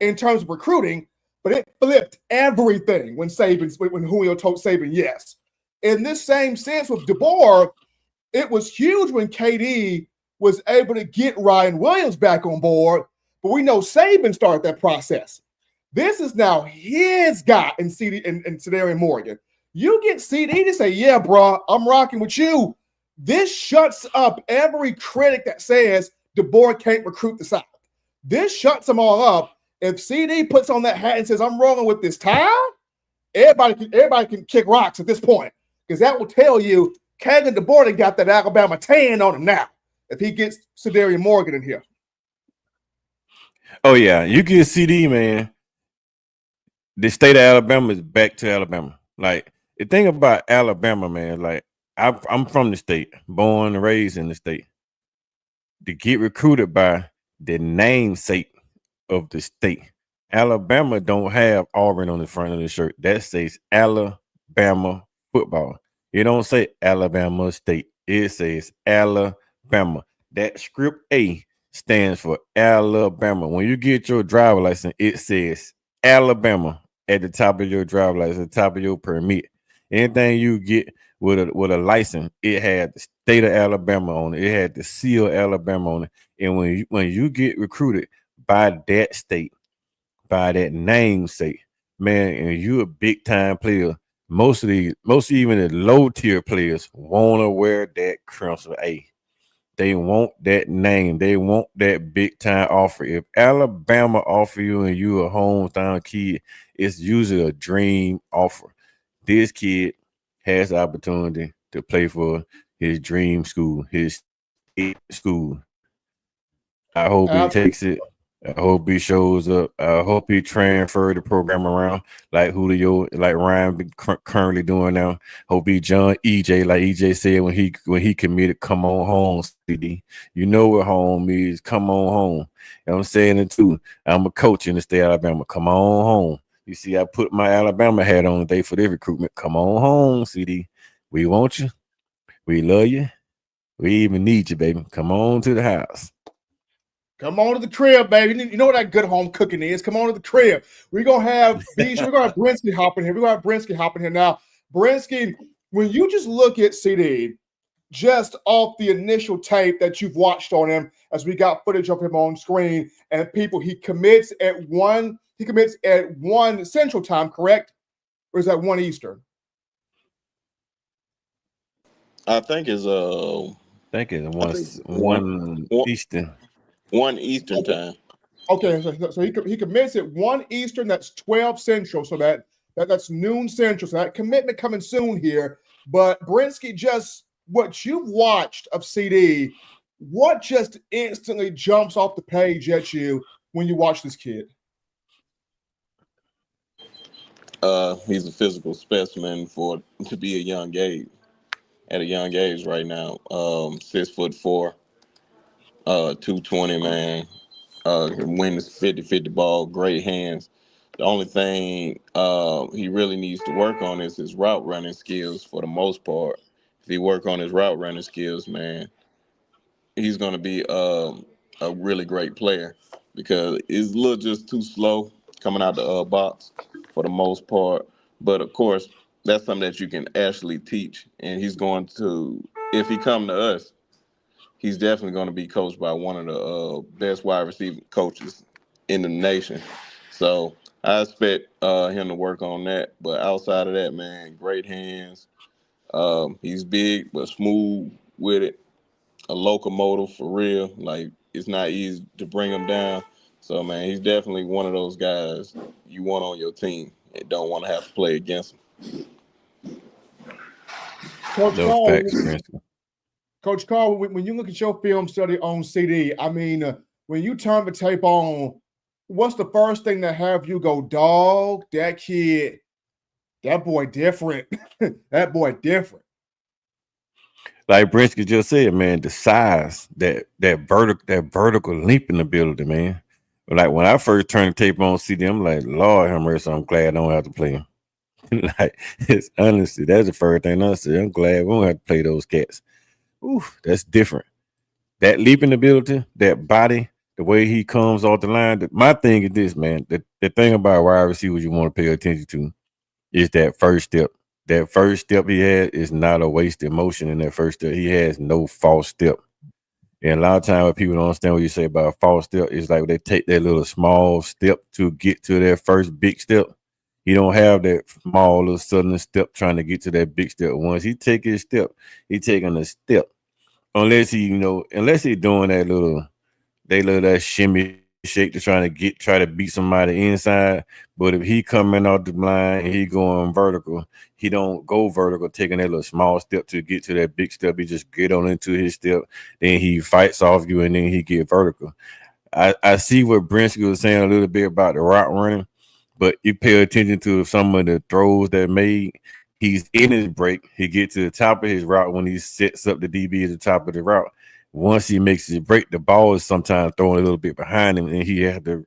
in terms of recruiting, but it flipped everything when Julio told Saban yes. In this same sense with DeBoer, it was huge when KD was able to get Ryan Williams back on board, but we know Saban started that process. This is now his guy in CD and Sedarian Morgan. You get CD to say, yeah, bro, I'm rocking with you. This shuts up every critic that says DeBoer can't recruit the South. This shuts them all up. If CD puts on that hat and says, I'm rolling with this town, everybody can kick rocks at this point, because that will tell you Kevin DeBoer got that Alabama tan on him now if he gets Sedarian Morgan in here. Oh, yeah. You get CD, man. The state of Alabama is back to Alabama. Like, the thing about Alabama, man, like, I'm from the state, born and raised in the state. To get recruited by the namesake of the state. Alabama don't have Auburn on the front of the shirt. That says Alabama football. It don't say Alabama State. It says Alabama. That script A stands for Alabama. When you get your driver license, it says Alabama at the top of your driver license, at the top of your permit. Anything you get with a license, it had the state of Alabama on it. It had the seal Alabama on it. And when you get recruited by that state, by that namesake, man, and you a big time player, most even the low tier players want to wear that crimson A. They want that name. They want that big time offer. If Alabama offer you and you a hometown kid, it's usually a dream offer. This kid has the opportunity to play for his dream school, his state school. I hope he takes it. I hope he shows up. I hope he transfer the program around like Julio, like Ryan be currently doing now. Hope he John EJ, like EJ said when he committed, come on home, CD. You know what home is. Come on home. You know I'm saying it too. I'm a coach in the state of Alabama. Come on home. You see, I put my Alabama hat on today for the recruitment. Come on home, CD. We want you. We love you. We even need you, baby. Come on to the house. Come on to the crib, baby. You know what that good home cooking is. Come on to the crib. We're going to have Brinsky hopping here. We're going to have Brinsky hopping here now. Brinsky, when you just look at CD, just off the initial tape that you've watched on him, as we got footage of him on screen, and people, he commits at 1 Central Time, correct? Or is that 1 Eastern? I think it's one Eastern. 1 Eastern time. Okay, so he commits at 1 Eastern. That's 12 Central. So that's noon Central. So that commitment coming soon here. But Brinsky, just what you've watched of CD, what just instantly jumps off the page at you when you watch this kid? He's a physical specimen to be a young age. At a young age right now, 6'4", 220, man. Win this 50-50 ball, great hands. The only thing he really needs to work on is his route running skills for the most part. If he work on his route running skills, man, he's going to be a really great player, because it's a little just too slow coming out the box for the most part. But, of course, that's something that you can actually teach. And he's going to, if he come to us, he's definitely going to be coached by one of the best wide receiver coaches in the nation. So I expect him to work on that. But outside of that, man, great hands. He's big but smooth with it. A locomotive for real. Like, it's not easy to bring him down. So, man, he's definitely one of those guys you want on your team and don't want to have to play against him. Coach Carl, when you look at your film study on CD, I mean, when you turn the tape on, what's the first thing that have you go, dog, that kid, that boy different. That boy different. Like Brinsky just said, man, the size, that vertical leap in the building, man. Like when I first turned the tape on CD, I'm like, Lord have mercy, I'm glad I don't have to play him. Like, it's honestly, that's the first thing I said. I'm glad we don't have to play those cats. Ooh, that's different. That leap in the building, that body, the way he comes off the line. My thing is this, man. The thing about wide receivers you want to pay attention to is that first step. That first step he had is not a wasted motion in that first step. He has no false step. And a lot of times when people don't understand what you say about a false step, it's like they take that little small step to get to their first big step. He don't have that small little sudden step trying to get to that big step. Once he take his step, he taking a step. Unless unless he doing that shimmy shake to try to beat somebody inside. But if he coming out the line and he going vertical, he don't go vertical, taking that little small step to get to that big step. He just get on into his step, then he fights off you, and then he get vertical. I see what Brinsky was saying a little bit about the route running, but you pay attention to some of the throws that made. He's in his break. He gets to the top of his route when he sets up the DB at the top of the route. Once he makes his break, the ball is sometimes thrown a little bit behind him, and he had to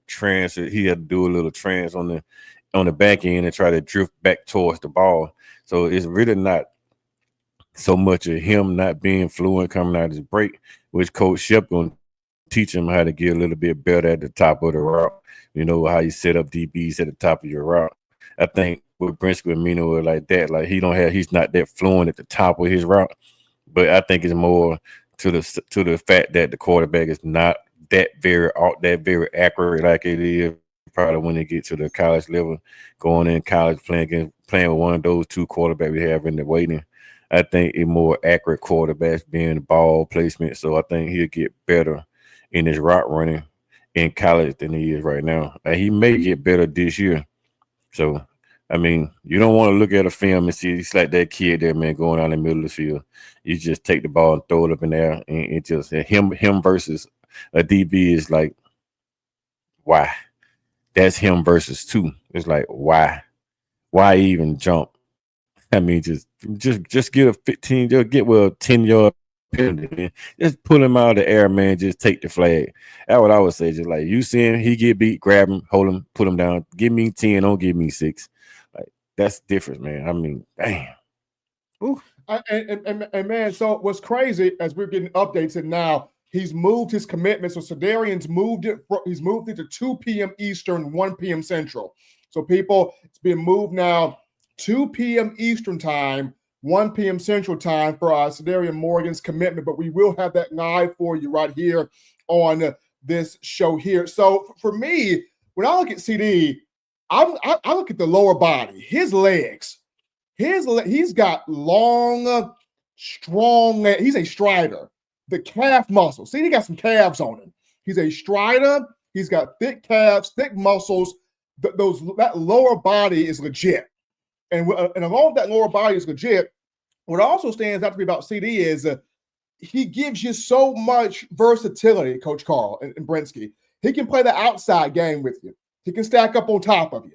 do a little trans on the back end and try to drift back towards the ball. So it's really not so much of him not being fluent coming out of his break, which Coach Shep gonna teach him how to get a little bit better at the top of the route. You know how you set up DBs at the top of your route. I think with Brinsky and Mino are like that, like he's not that fluent at the top of his route, but I think it's more to the fact that the quarterback is not that very accurate like it is probably when they get to the college level, going in college playing with one of those two quarterbacks we have in the waiting. I think a more accurate quarterbacks being the ball placement. So I think he'll get better in his route running in college than he is right now. And he may get better this year. So I mean, you don't want to look at a film and see it's like that kid there, man, going out in the middle of the field. You just take the ball and throw it up in there, and it just him versus a DB is like, why? That's him versus two. It's like, why? Why even jump? I mean, just get a 15, just get with a 10-yard penalty, man. Just pull him out of the air, man. Just take the flag. That's what I would say. Just like you see him, he get beat, grab him, hold him, put him down. Give me 10, don't give me 6. Like that's different, man. I mean, damn. Ooh. And man, so what's crazy as we're getting updates now, he's moved his commitment. So Sedarian's moved it. He's moved it to 2 p.m. Eastern, 1 p.m. Central. So people, it's been moved now 2 p.m. Eastern time, 1 p.m. Central time for Sedarian Morgan's commitment. But we will have that live for you right here on this show here. So for me, when I look at CD, I look at the lower body, his legs. He's got long, strong. He's a strider. The calf muscles. See, he got some calves on him. He's a strider. He's got thick calves, thick muscles. That lower body is legit. And along that lower body is legit. What also stands out to me about CD is he gives you so much versatility, Coach Carl and Brinsky. He can play the outside game with you. He can stack up on top of you.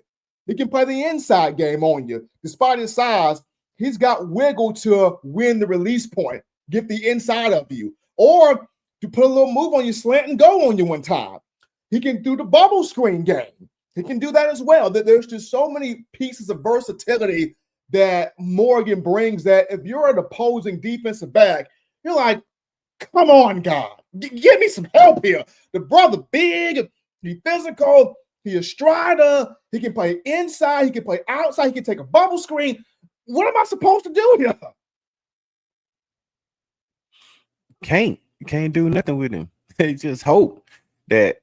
He can play the inside game on you. Despite his size, he's got wiggle to win the release point, get the inside of you, or to put a little move on your slant and go on you one time. He can do the bubble screen game. He can do that as well. There's just so many pieces of versatility that Morgan brings that if you're an opposing defensive back, you're like, come on, God, give me some help here. The brother big, he's physical, he's a strider. He can play inside. He can play outside. He can take a bubble screen. What am I supposed to do here? Can't do nothing with him. They just hope that.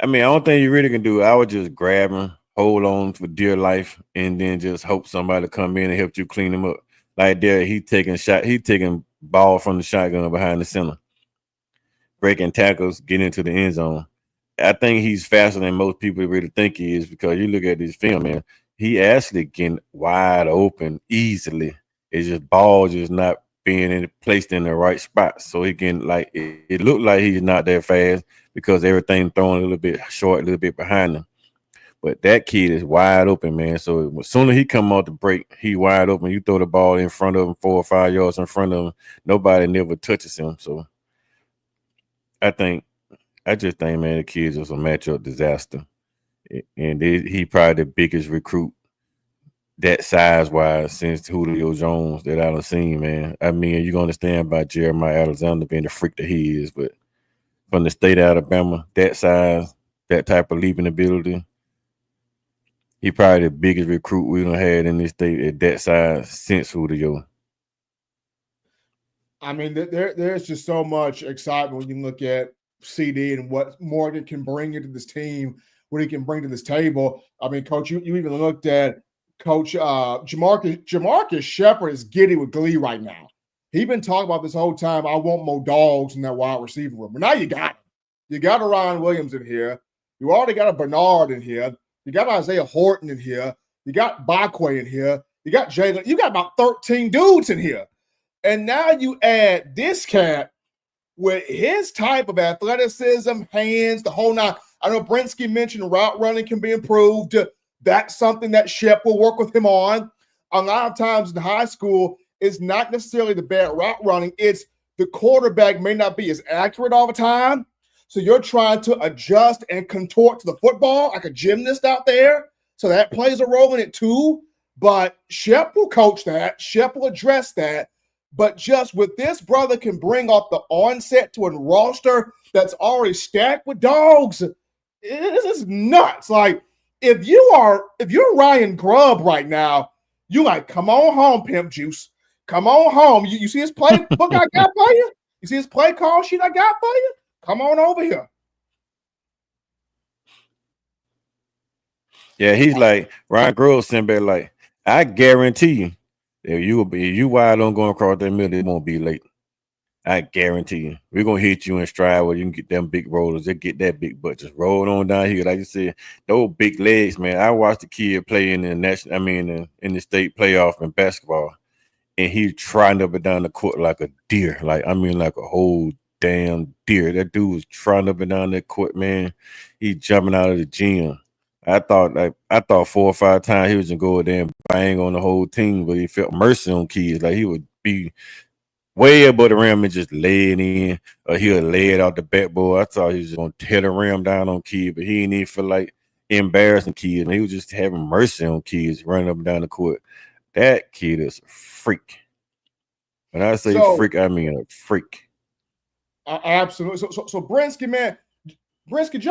I mean, I don't think you really can do it. I would just grab him, hold on for dear life, and then just hope somebody come in and help you clean him up. Like there, he taking ball from the shotgun behind the center, breaking tackles, getting into the end zone. I think he's faster than most people really think he is because you look at this film, man. He actually getting wide open easily. It's just ball just not being placed in the right spot. So he can it looked like he's not that fast because everything thrown a little bit short, a little bit behind him. But that kid is wide open, man. So as soon as he come off the break, he wide open. You throw the ball in front of him, 4 or 5 yards in front of him. Nobody never touches him. So I just think, man, the kid's just a matchup disaster. And he probably the biggest recruit that size-wise since Julio Jones that I've seen, man. I mean, you're going to understand about Jeremiah Alexander being the freak that he is, but from the state of Alabama, that size, that type of leaping ability. He probably the biggest recruit we done had in this state at that size since Julio. I mean, there's just so much excitement when you look at CD and what Morgan can bring into this team, what he can bring to this table. I mean, Coach, you even looked at Coach Jamarcus Shepard is giddy with glee right now. He's been talking about this whole time. I want more dogs in that wide receiver room. But now you got him. You got a Ryan Williams in here. You already got a Bernard in here. You got Isaiah Horton in here. You got Bakwe in here. You got Jalen. You got about 13 dudes in here. And now you add this cat with his type of athleticism, hands, the whole nine. I know Brinsky mentioned route running can be improved. That's something that Shep will work with him on. A lot of times in high school, it's not necessarily the bad route running. It's the quarterback may not be as accurate all the time. So you're trying to adjust and contort to the football like a gymnast out there. So that plays a role in it too. But Shep will coach that. Shep will address that. But just with this brother can bring off the onset to a roster that's already stacked with dogs. This is nuts. Like if you're Ryan Grubb right now, you like, come on home, Pimp Juice. Come on home. You see his playbook I got for you? You see his play call sheet I got for you? Come on over here. Yeah, he's like Ryan Groves sent back like, I guarantee you, if you wide on going across that middle, it won't be late. I guarantee you. We're gonna hit you in stride where you can get them big rollers. They get that big butt. Just roll on down here. Like you said, those big legs, man. I watched the kid play in the national, in the state playoff in basketball, and he trotting up and down the court like a deer. Like a whole damn deer. That dude was trotting up and down that court, man. He jumping out of the gym. I thought 4 or 5 times he was gonna go there and bang on the whole team, but he felt mercy on kids. Like he would be way above the rim and just lay it in, or he'll lay it out the backboard. I thought he was just gonna tear the rim down on kids, but he didn't even feel like embarrassing kids. And he was just having mercy on kids running up and down the court. That kid is a freak. When I say freak, I mean a freak. Absolutely. So Brinsky, man,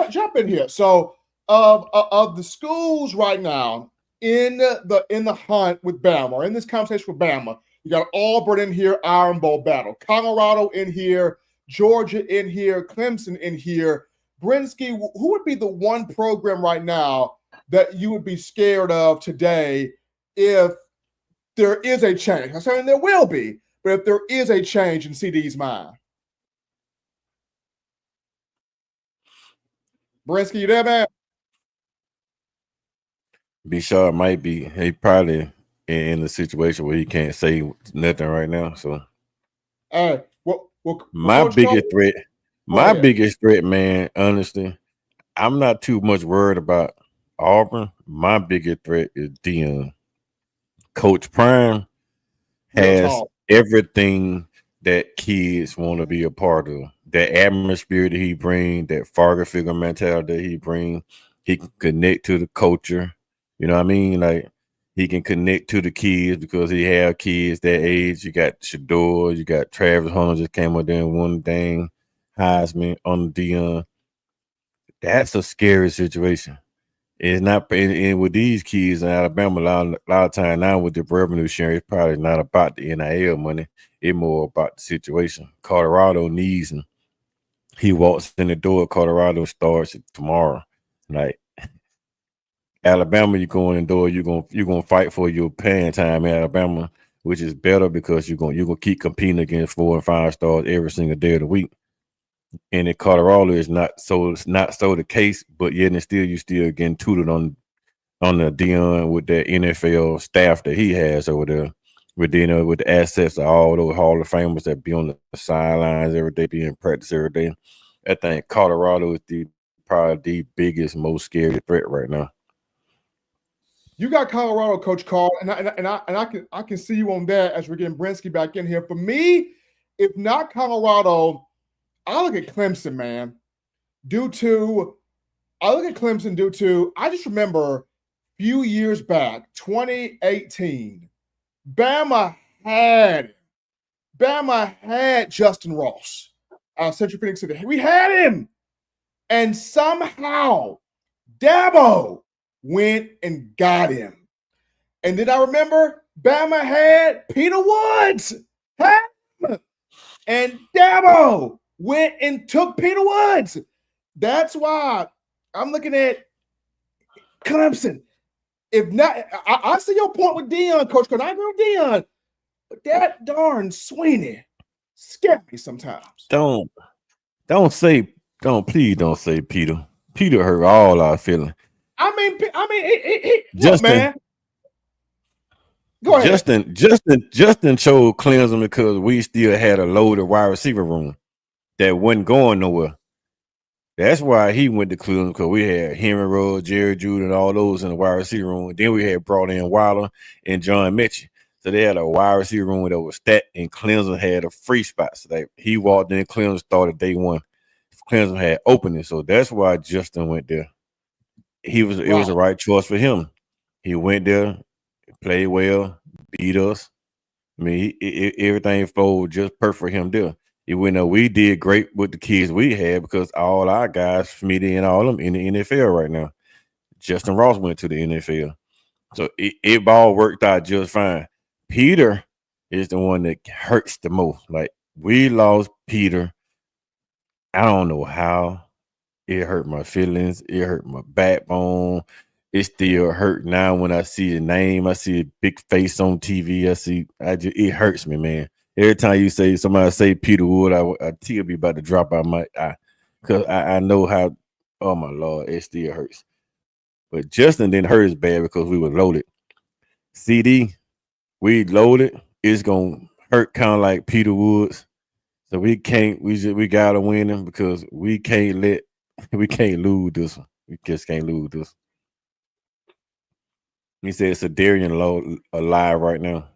jump in here. So of the schools right now in the hunt with Bama, or in this conversation with Bama, you got Auburn in here, Iron Bowl battle, Colorado in here, Georgia in here, Clemson in here. Brinsky, who would be the one program right now that you would be scared of today if there is a change? I'm saying there will be, but if there is a change in CD's mind. Brinsky, you there, man? B. Sharp might be. He probably in a situation where he can't say nothing right now. So, my biggest threat, man. Honestly, I'm not too much worried about Auburn. My biggest threat is Dion. Coach Prime has everything that kids want to be a part of. That atmosphere that he brings, that father figure mentality that he brings. He can connect to the culture. You know what I mean? Like he can connect to the kids because he have kids that age. You got Shador, you got Travis Hunter just came up there and won thing, Heisman on Dion. That's a scary situation. It's not, and with these kids in Alabama, a lot of time now with the revenue sharing, it's probably not about the NIL money. It's more about the situation. Colorado needs him. He walks in the door. Colorado starts tomorrow. Like Alabama, you go in the door. You're gonna fight for your playing time in Alabama, which is better because you're gonna keep competing against 4 and 5 stars every single day of the week. And in Colorado, it's not so the case, but yet and still you still getting tutored on the Dion with the NFL staff that he has over there, with with the assets of all those Hall of Famers that be on the sidelines every day, be in practice every day. I think Colorado is probably the biggest, most scary threat right now. You got Colorado, Coach Carl, and I can see you on that as we're getting Brinsky back in here. For me, if not Colorado, I look at Clemson, man. I just remember a few years back, 2018, Bama had Justin Ross Central Phoenix City. We had him, and somehow Dabo went and got him. And then I remember Bama had Peter Woods, and Dabo went and took Peter Woods. That's why I'm looking at Clemson. If not, I see your point with Deion, Coach, because I agree with Deion. But that darn Sweeney scared me sometimes. Please don't say Peter. Peter hurt all our feelings. I mean, Justin, look, man. Go ahead. Justin chose Clemson because we still had a loaded wide receiver room that wasn't going nowhere. That's why he went to Cleveland, because we had Henry Ruggs, Jerry Judy, and all those in the wide receiver room. And then we had brought in Wilder and John Mechie. So they had a wide receiver room that was stacked, and Clemson had a free spot. So he walked in, Clemson started day one. Clemson had openings, so that's why Justin went there. It was the right choice for him. He went there, played well, beat us. I mean, everything flowed just perfect for him there. We did great with the kids we had because all our guys, Smitty and all of them, in the NFL right now. Justin Ross went to the NFL. So it all worked out just fine. Peter is the one that hurts the most. Like, we lost Peter. I don't know how. It hurt my feelings. It hurt my backbone. It still hurt now when I see the name. I see a big face on TV. It hurts me, man. Every time somebody say Peter Wood, I tear be about to drop out my eye, because I know how. Oh my Lord, it still hurts. But Justin didn't hurt as bad because we were loaded. CD, we loaded. It's gonna hurt kind of like Peter Woods. So we gotta win him, because we can't lose this one. We just can't lose this. He said it's a Darian Low alive right now.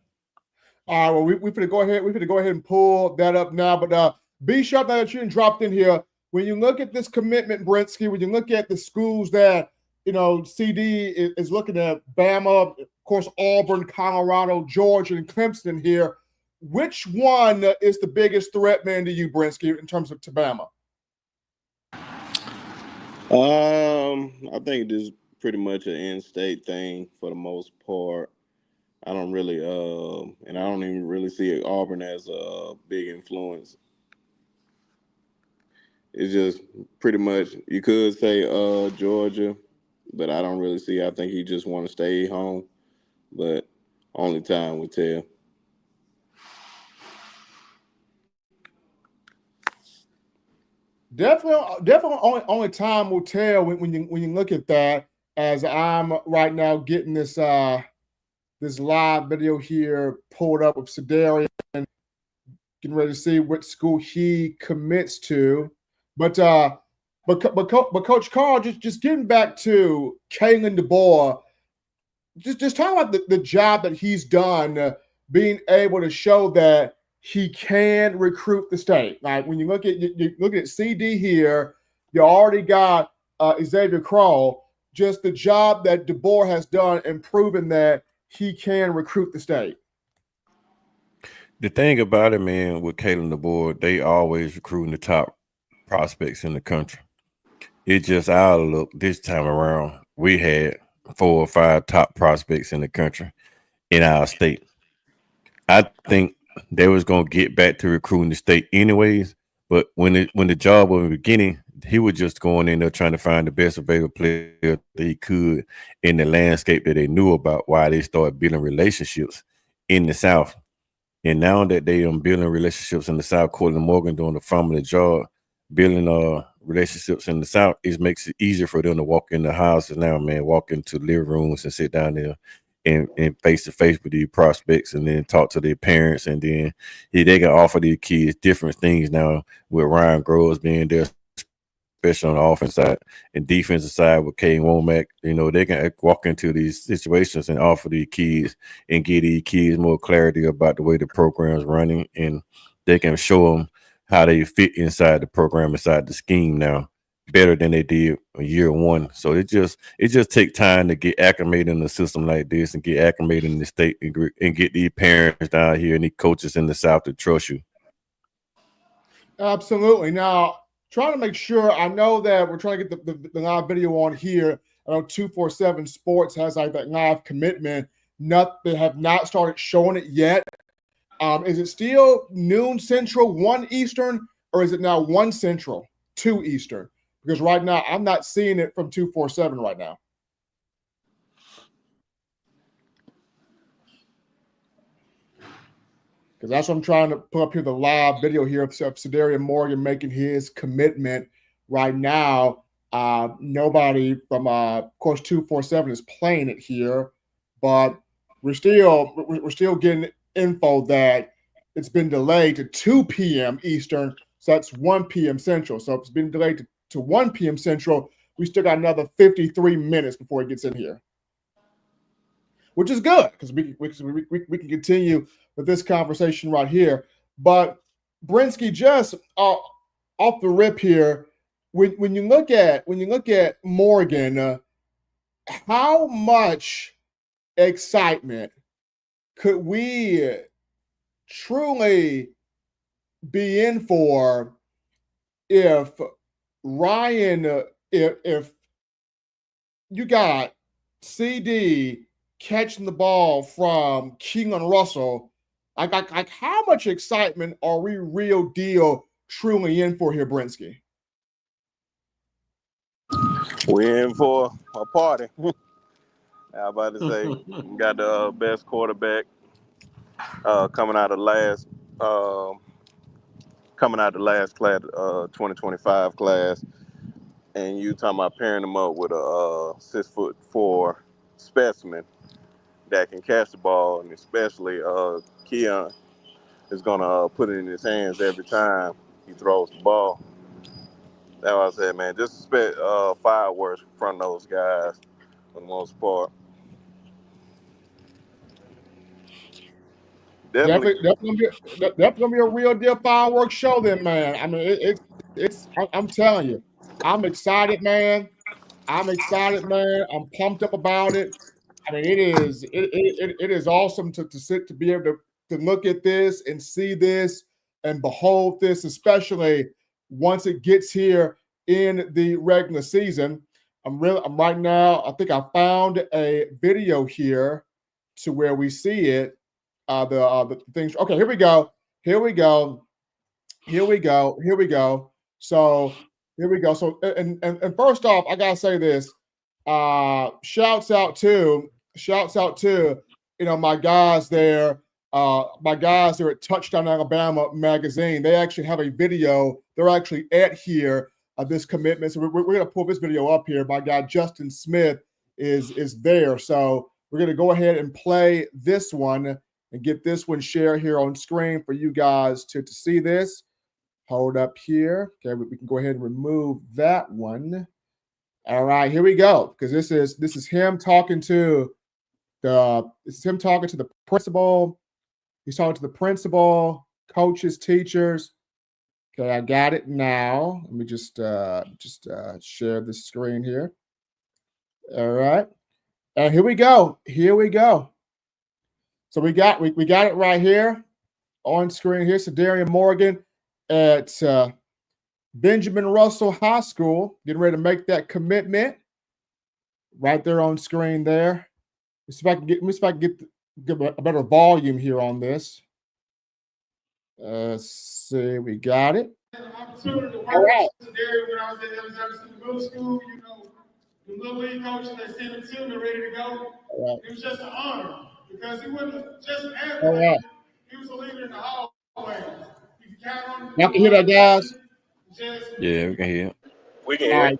All right, well, we finna go ahead. We finna go ahead and pull that up now. But be sharp now that you dropped in here. When you look at this commitment, Brensky, when you look at the schools that CD is looking at, Bama, of course, Auburn, Colorado, Georgia, and Clemson here. Which one is the biggest threat, man, to you, Brensky, in terms of to Bama? I think this is pretty much an in-state thing for the most part. I don't really, and I don't even really see Auburn as a big influence. It's just pretty much, you could say Georgia, but I don't really see. I think he just want to stay home, but only time will tell. Definitely, only time will tell when you look at that. As I'm right now getting this this live video here pulled up of Sedarian, getting ready to see what school he commits to. But Coach Carl, just getting back to Kalen DeBoer, just talking about the job that he's done, being able to show that he can recruit the state. Like, when you look at CD here, you already got Xavier Kroll. Just the job that DeBoer has done in proving that he can recruit the state. The thing about it, man, with Kalen DeBoer, they always recruiting the top prospects in the country. It's just our look this time around. We had 4 or 5 top prospects in the country, in our state. I think they was gonna get back to recruiting the state anyways. But when the job was beginning, he was just going in there trying to find the best available player that he could in the landscape that they knew about, while they started building relationships in the South. And now that they building relationships in the South, Cortland Morgan doing the family job, building relationships in the South, it makes it easier for them to walk in the houses now, man, walk into living rooms and sit down there and face to face with these prospects, and then talk to their parents, and then they can offer these kids different things now, with Ryan Groves being there, especially on the offense side, and defensive side with Kane Womack. They can walk into these situations and offer these kids and give these kids more clarity about the way the program is running, and they can show them how they fit inside the program, inside the scheme now, better than they did in year one. So it just takes time to get acclimated in a system like this, and get acclimated in the state, and get these parents down here and these coaches in the South to trust you. Absolutely. Now, trying to make sure, I know that we're trying to get the live video on here. I know 247 Sports has like that live commitment. They have not started showing it yet. Is it still noon Central, 1 Eastern, or is it now 1 Central, 2 Eastern? Because right now I'm not seeing it from 247 right now. Because that's what I'm trying to put up here, the live video here of Cedarian Morgan making his commitment right now. Nobody from, of course, 247 is playing it here, but we're still getting info that it's been delayed to 2 p.m. Eastern, so that's 1 p.m. Central. So it's been delayed to 1 p.m. Central. We still got another 53 minutes before it gets in here, which is good because we can continue with this conversation right here. But Brinsky, just off the rip here, when you look at Morgan, how much excitement could we truly be in for if Ryan, if you got CD catching the ball from Keelan Russell, like how much excitement are we real deal truly in for here, Brinsky? We're in for a party. I'm about to say, we got the best quarterback coming out of last class, 2025 class, and you talking about pairing him up with a 6'4" specimen that can catch the ball, and especially Keon is gonna put it in his hands every time he throws the ball. That's what I said, man. Just expect fireworks from those guys for the most part. Definitely gonna be a real deal fireworks show, then, man. I mean, I'm telling you, I'm excited, man. I'm excited, man. I'm pumped up about it. I mean, it is awesome to be able to look at this and see this and behold this, especially once it gets here in the regular season. I'm right now. I think I found a video here to where we see it. The things. Okay, here we go. Here we go. Here we go. Here we go. So here we go. So and first off, I gotta say this. Shouts out to my guys there. My guys there at Touchdown Alabama magazine. They actually have a video. They're actually at here this commitment. So we're gonna pull this video up here. My guy Justin Smith is there. So we're gonna go ahead and play this one and get this one shared here on screen for you guys to see this. Hold up here. Okay, we can go ahead and remove that one. All right, here we go. Because this is him talking to the principal. He's talking to the principal, coaches, teachers. Okay, I got it now. Let me just share the screen here. All right, and here we go. Here we go. So we got it right here on screen here. Cedarian Morgan at Benjamin Russell High School, getting ready to make that commitment. Right there on screen there. Let's see if I can get a better volume here on this. Let's see, we got it. Opportunity to work with Cedarian when I was at Jefferson Middle School. You know, the little league coach that sent him to me ready to go. Right. It was just an honor because he wasn't just an athlete. Right. He was a leader in the hallway. You can count on him. Y'all can hear that, guys? Yeah, we can hear it. We can hear it.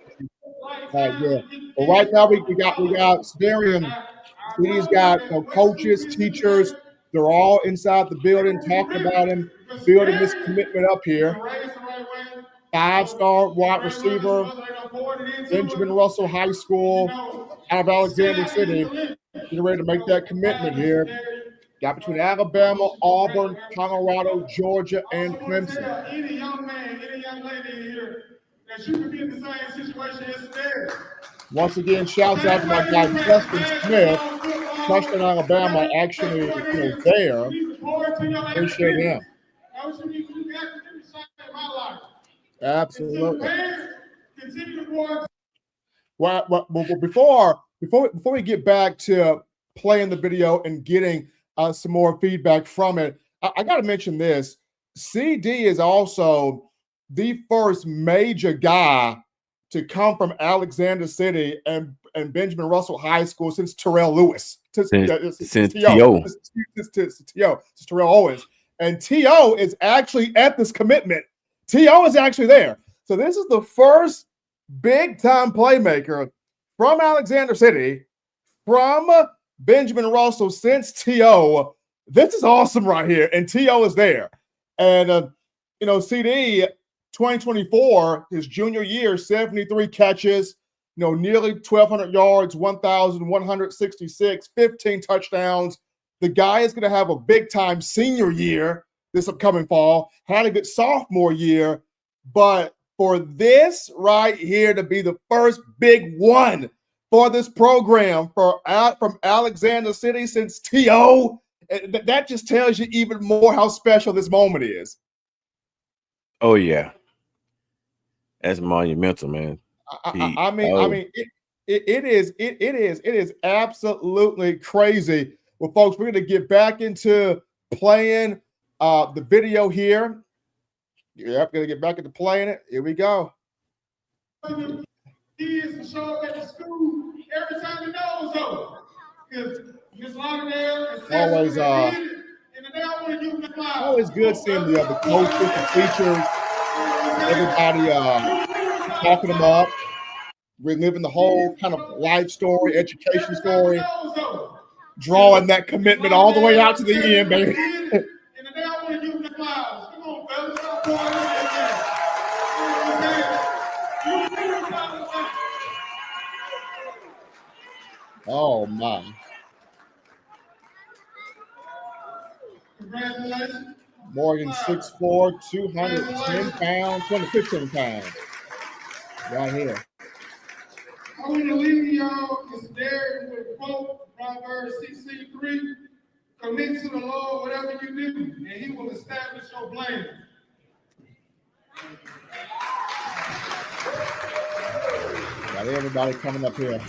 All right, yeah. Well, right now we got Cedarian. He's got coaches, teachers. They're all inside the building talking about him, building this commitment up here. 5-star wide receiver, Benjamin Russell High School, out of Alexander City. Getting ready to make that commitment here. Got between Alabama, Auburn, Colorado, Georgia, and Clemson. Any young man, any young lady here, that you could be in the same situation as Cedarian. Once again, shouts out to my guy Justin Smith, Touchdown Alabama, actually there. Appreciate him. Absolutely. Continue to work. Well, before we get back to playing the video and getting some more feedback from it, I got to mention this. CD is also the first major guy to come from Alexander City and Benjamin Russell High School since Terrell Lewis. Since T.O. Since Terrell Owens. And T.O. is actually at this commitment. T.O. is actually there. So this is the first big-time playmaker from Alexander City, from Benjamin Russell since T.O. This is awesome right here. And T.O. is there. And, CD, 2024, his junior year, 73 catches, nearly 1,200 yards, 1,166, 15 touchdowns. The guy is going to have a big-time senior year this upcoming fall, had a good sophomore year, but for this right here to be the first big one for this program from Alexander City since T.O., that just tells you even more how special this moment is. Oh, yeah. That's monumental, man. It is absolutely crazy. Well, folks, we're going to get back into playing the video here. Yep, going to get back into playing it. Here we go. Kids to show up at the school every time the nose over. Because Miss Lauderdale is always good seeing the coaches, the teachers, everybody talking them up, reliving the whole kind of life story, education story, drawing that commitment all the way out to the end, baby. Oh my. Congratulations. Morgan 6'4", 210 pounds, 215 pounds. Right here. I want to leave y'all this there with a quote, Proverbs 16:3. Commit to the Lord whatever you do, and he will establish your plan. Got everybody coming up here.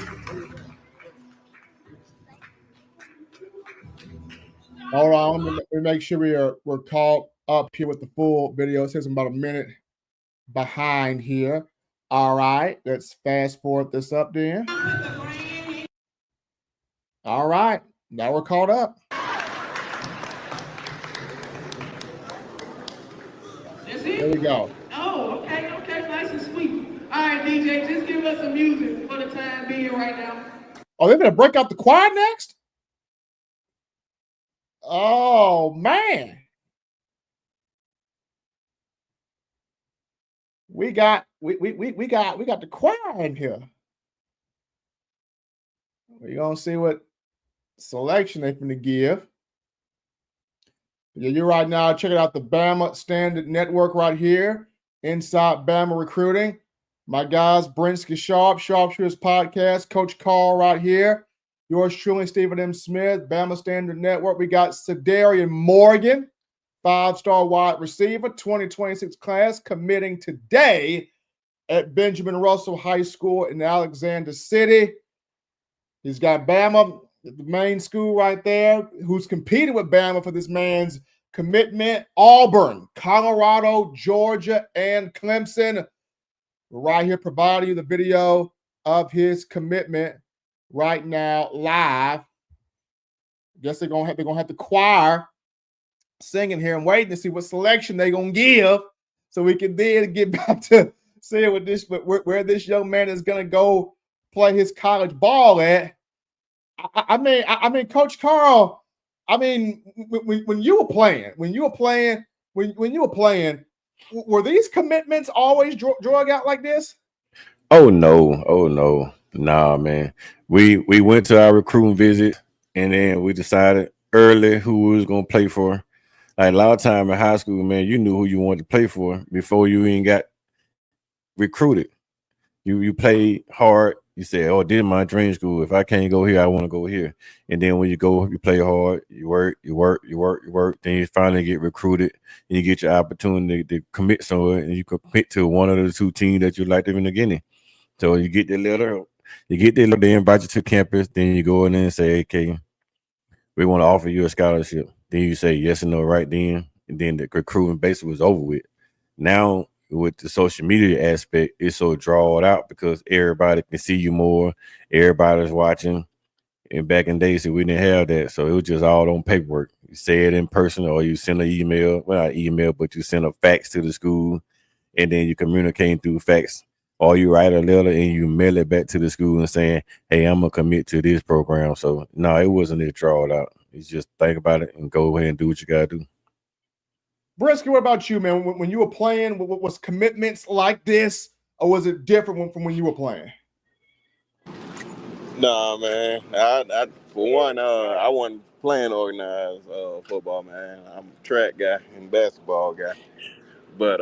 Hold on, let me make sure we're caught up here with the full video. It says I'm about a minute behind here. All right, let's fast forward this up then. All right, now we're caught up. There we go. Oh, okay, nice and sweet. All right, DJ, just give us some music for the time being right now. Oh, they're gonna break out the choir next? Oh man. We got the choir in here. We're gonna see what selection they're gonna give. Yeah, you're right now. Checking out the Bama Standard Network right here, inside Bama Recruiting. My guys, Brinsky Sharpshooters Podcast, Coach Carl right here. Yours truly, Stephen M. Smith, Bama Standard Network. We got Sedarian Morgan, 5-star wide receiver, 2026 class, committing today at Benjamin Russell High School in Alexander City. He's got Bama, the main school right there, who's competed with Bama for this man's commitment. Auburn, Colorado, Georgia, and Clemson. Right here, providing you the video of his commitment right now, live. Guess they're gonna have the choir singing here and waiting to see what selection they're gonna give, so we can then get back to seeing where this young man is gonna go play his college ball at. I mean, Coach Carl. I mean, when you were playing, were these commitments always drug out like this? Oh no, nah, man. We went to our recruiting visit, and then we decided early who we was gonna play for. Like a lot of time in high school, man, you knew who you wanted to play for before you even got recruited. You played hard You say, "Oh, this is my dream school. If I can't go here, I want to go here." And then when you go, you play hard, you work. Then you finally get recruited, and you get your opportunity to commit somewhere, and you commit to one of the two teams that you liked in the beginning. So you get the letter, they invite you to campus. Then you go in there and say, "Okay, we want to offer you a scholarship." Then you say yes or no right then, and then the recruiting basically was over with. Now with the social media aspect, it's so drawn out because everybody can see you more. Everybody's watching. And back in days, we didn't have that, so it was just all on paperwork. You say it in person, or you send an email. Well, not email, but you send a fax to the school, and then you communicate through fax. Or you write a letter and you mail it back to the school and saying, "Hey, I'm gonna commit to this program." So no, it wasn't it drawn out. It's just think about it and go ahead and do what you gotta do. Brisky, what about you, man? When you were playing, was commitments like this, or was it different from when you were playing? Nah, man. I for one, I wasn't playing organized football, man. I'm a track guy and basketball guy. But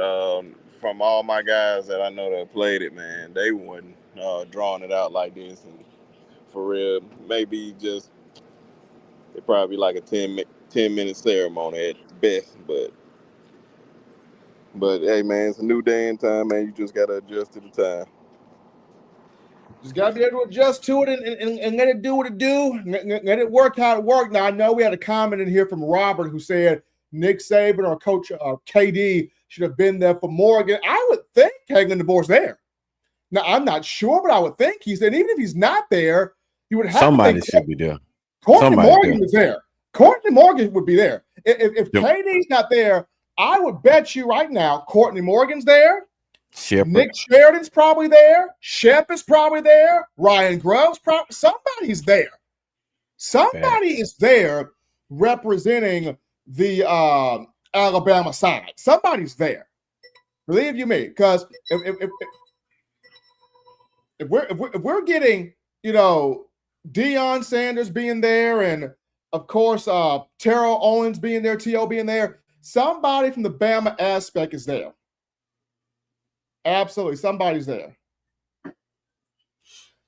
from all my guys that I know that played it, man, they weren't drawing it out like this. And for real, maybe just it probably like a 10-minute ceremony at best. But hey, man, it's a new day and time, man. You just gotta adjust to the time. Just got to be able to adjust to it and let it do what it do. Let it work how it worked. Now, I know we had a comment in here from Robert who said Nick Saban or Coach KD should have been there for Morgan. I would think Hagan DeBoer's there. Now, I'm not sure, but I would think he's there. And even if he's not there, you would have Somebody to should be there. Courtney Morgan is there. Courtney Morgan would be there. If KD's not there, I would bet you right now Courtney Morgan's there. Shepard. Nick Sheridan's probably there. Shep is probably there. Ryan Grubb's probably. Somebody's there. Somebody is there representing the Alabama side. Somebody's there. Believe you me, because if we're getting, Deion Sanders being there, and of course Terrell Owens being there, T.O. being there, somebody from the Bama aspect is there. Absolutely, somebody's there.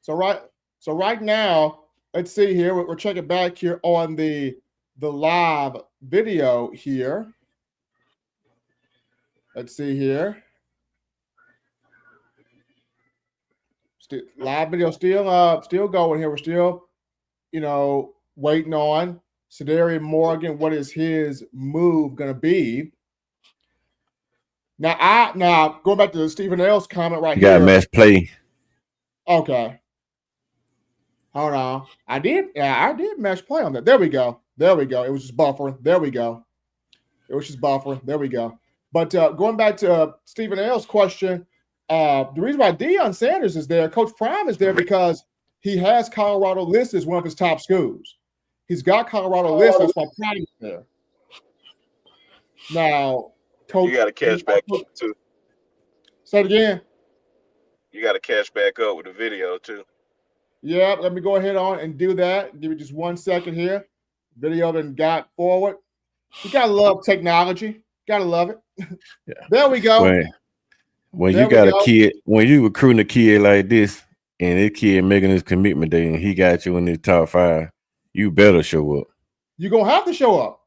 So right now, let's see here. We're checking back here on the live video here. Let's see here. Live video still going here. We're still, waiting on Sedarian Morgan. What is his move going to be? Now going back to Stephen L's comment right here. You got match play. Okay. Hold on. I did match play on that. There we go. It was just buffering. There we go. But going back to Stephen L's question, the reason why Deion Sanders is there, Coach Prime is there because he has Colorado listed as one of his top schools. He's got Colorado listed. That's why Prime is there. Now, Coach, you got to catch back up too. Say it again. You got to catch back up with the video too. Yeah, let me go ahead on and do that. Give me just 1 second here. Video then got forward. You gotta love technology. Gotta love it. Yeah. There we go. When you got a kid, when you recruiting a kid like this, and this kid making his commitment day, and he got you in the top 5, you better show up. You're gonna have to show up.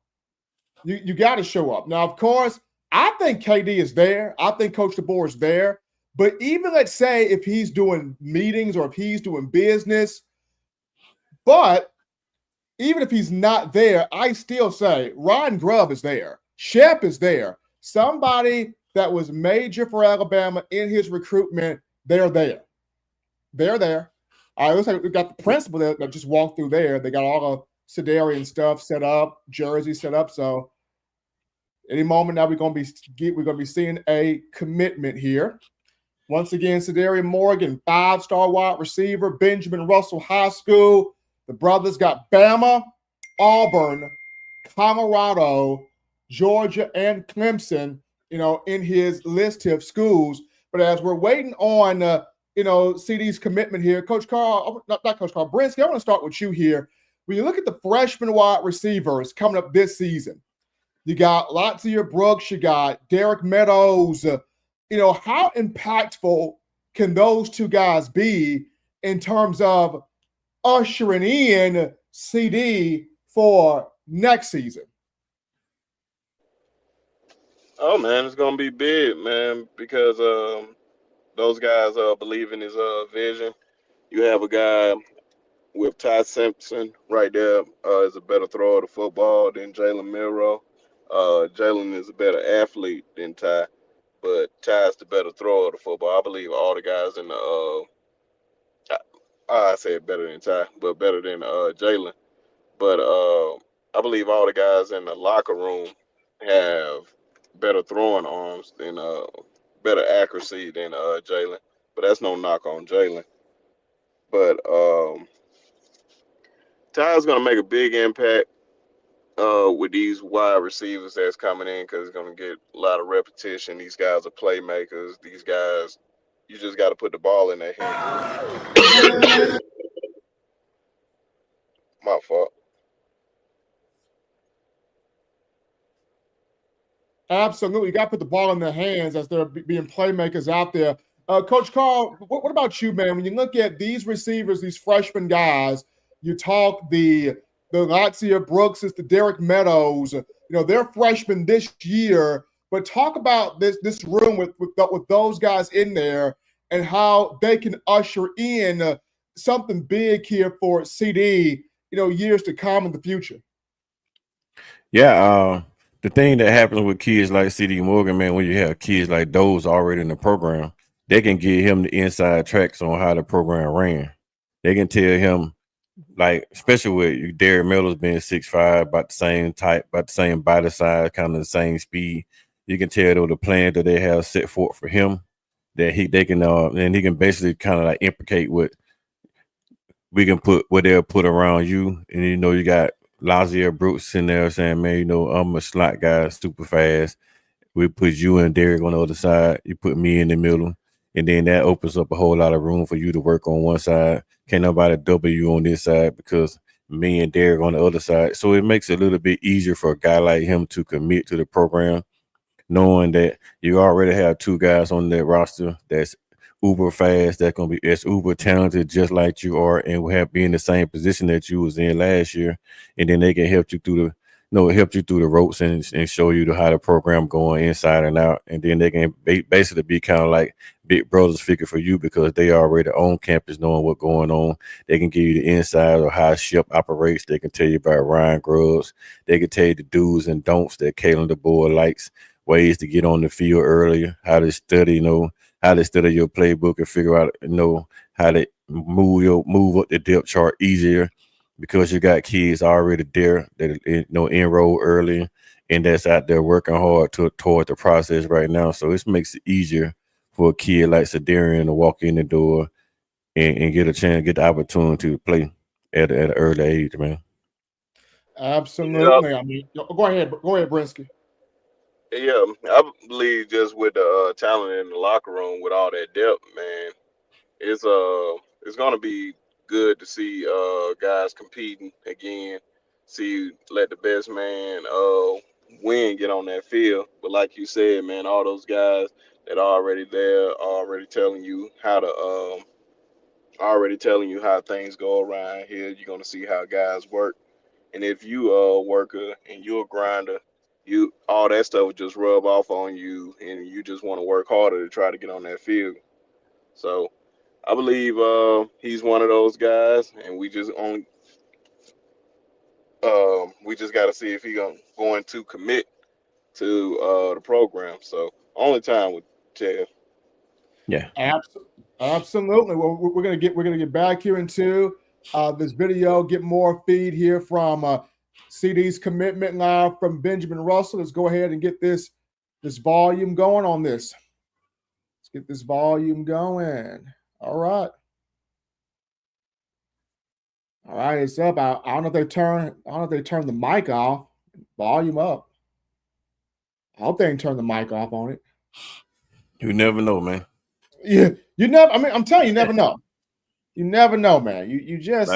You got to show up. Now, of course, I think KD is there. I think Coach DeBoer is there. But even let's say if he's doing meetings or if he's doing business, but even if he's not there, I still say Ryan Grubb is there. Shep is there. Somebody that was major for Alabama in his recruitment, they're there. They're there. All right, looks like we got the principal that just walked through there. They got all the Sedarian stuff set up, jersey set up. So any moment now we're gonna be seeing a commitment here. Once again, Sedarian Morgan, 5-star wide receiver, Benjamin Russell High School. The brothers got Bama, Auburn, Colorado, Georgia, and Clemson, in his list of schools. But as we're waiting on, CD's commitment here, Coach Carl, not Coach Carl, Brinsky, I want to start with you here. When you look at the freshman wide receivers coming up this season, you got Latzia Brooks, you got Derek Meadows. How impactful can those two guys be in terms of ushering in CD for next season? Oh man, it's gonna be big, man, because those guys believe in his vision. You have a guy with Ty Simpson right there is a better thrower of the football than Jalen Milrow. Jalen is a better athlete than Ty, but Ty's the better thrower of the football. I believe all the guys in the I said better than Ty, but better than Jalen. But I believe all the guys in the locker room have better throwing arms than better accuracy than Jalen. But that's no knock on Jalen. But Ty's gonna make a big impact with these wide receivers that's coming in because it's gonna get a lot of repetition. These guys are playmakers. These guys, you just got to put the ball in their hand. My fault. Absolutely. You got to put the ball in their hands as they're being playmakers out there. Coach Carl, what about you, man? When you look at these receivers, these freshman guys, you talk the Lazia Brookses, the Derek Meadows, they're freshmen this year, but talk about this room with those guys in there and how they can usher in something big here for CD, years to come in the future. Yeah, the thing that happens with kids like CD Morgan, man, when you have kids like those already in the program, they can give him the inside tracks on how the program ran. They can tell him, like, especially with Derek Miller's being 6'5", about the same type, about the same body size, kind of the same speed. You can tell though the plan that they have set forth for him that they can and he can basically kind of like implicate what they'll put around you, and you got Lazia Brooks in there saying, man, I'm a slot guy, super fast. We put you and Derek on the other side. You put me in the middle. And then that opens up a whole lot of room for you to work on one side. Can't nobody double you on this side because me and Derek on the other side. So it makes it a little bit easier for a guy like him to commit to the program, knowing that you already have two guys on that roster that's uber fast, that's uber talented, just like you are, and will have be in the same position that you was in last year, and then they can help you through the ropes and show you how the program going inside and out, and then they can basically be kind of like big brothers figure for you because they already on campus knowing what's going on. They can give you the inside of how SHIP operates. They can tell you about Ryan Grubbs. They can tell you the do's and don'ts that Kalen DeBoer likes, ways to get on the field earlier, how to study, how to study your playbook and figure out, how to move up the depth chart easier because you got kids already there that enroll early and that's out there working hard toward the process right now. So it makes it easier for a kid like Sadarian to walk in the door and get a chance, get the opportunity to play at an early age, man. Absolutely. I mean, go ahead, Brinsky. Yeah, I believe just with the talent in the locker room, with all that depth, man, it's gonna be good to see guys competing again. See, let the best man win, get on that field. But like you said, man, all those guys that are already there, already telling you how to already telling you how things go around here. You're gonna see how guys work. And if you a worker and you're a grinder, you all that stuff will just rub off on you, and you just want to work harder to try to get on that field. So I believe he's one of those guys, and we just got to see if he's going to commit to the program. So only time with tell. Yeah, Absolutely. Well, we're gonna get back here into this video, get more feed here from CD's commitment live from Benjamin Russell. Let's go ahead and get this volume going on this. Let's get this volume going. All right. All right, it's up. I don't know if they turn the mic off. Volume up. I hope they didn't turn the mic off on it. You never know, man. Yeah, you never. I mean, I'm telling you, never know. You never know, man. You just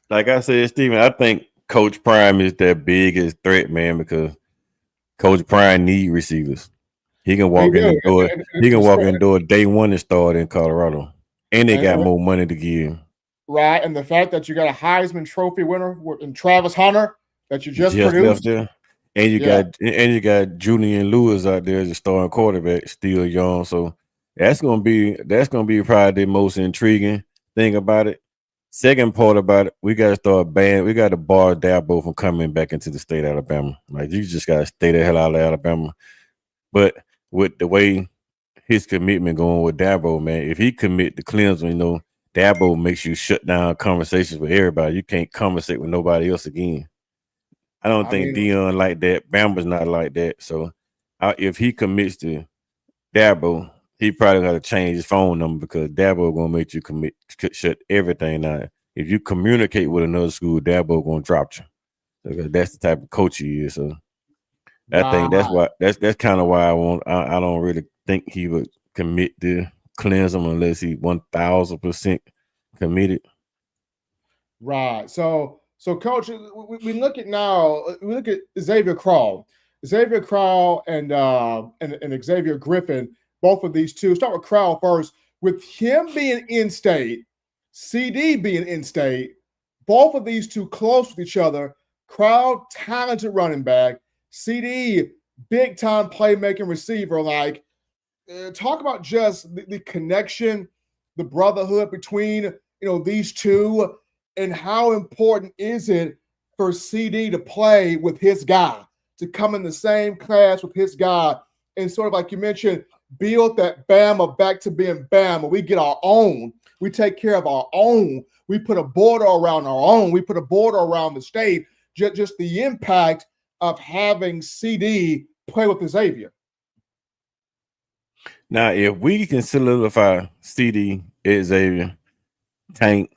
like I said, Steven. I think Coach Prime is their biggest threat, man, because Coach Prime need receivers. He can walk in the door. He can walk in the door day one and start in Colorado. and they got more money to give. Right, and the fact that you got a Heisman Trophy winner in Travis Hunter that you just produced left there, and you got Julian Lewis out there as a starting quarterback, still young. So that's gonna be probably the most intriguing thing about it. Second part about it, we got to bar Dabo from coming back into the state of Alabama. Like, you just got to stay the hell out of Alabama. But with the way his commitment going with Dabo, man, if he commit to Clemson, Dabo makes you shut down conversations with everybody. You can't conversate with nobody else again. I don't think Dion like that. Bama's not like that. So if he commits to Dabo, he probably got to change his phone number, because Dabo gonna make you shut everything down. If you communicate with another school, Dabo gonna drop you, because that's the type of coach he is. So I think that's why that's kind of why I don't really think he would commit to Clemson unless he 1000% committed. Right. So Coach, we look at now. We look at Xavier Crawl and Xavier Griffin. Both of these two. Start with Crawl first. With him being in state, CD being in state, both of these two close with each other. Crawl, talented running back. CD, big time playmaking receiver. Like, talk about just the connection, the brotherhood between these two, and how important is it for CD to play with his guy, to come in the same class with his guy, and sort of like you mentioned, build that Bama back to being Bama. We get our own. We take care of our own. We put a border around our own. We put a border around the state. Just the impact of having CD play with Xavier. Now, if we can solidify CD, Xavier, Tank,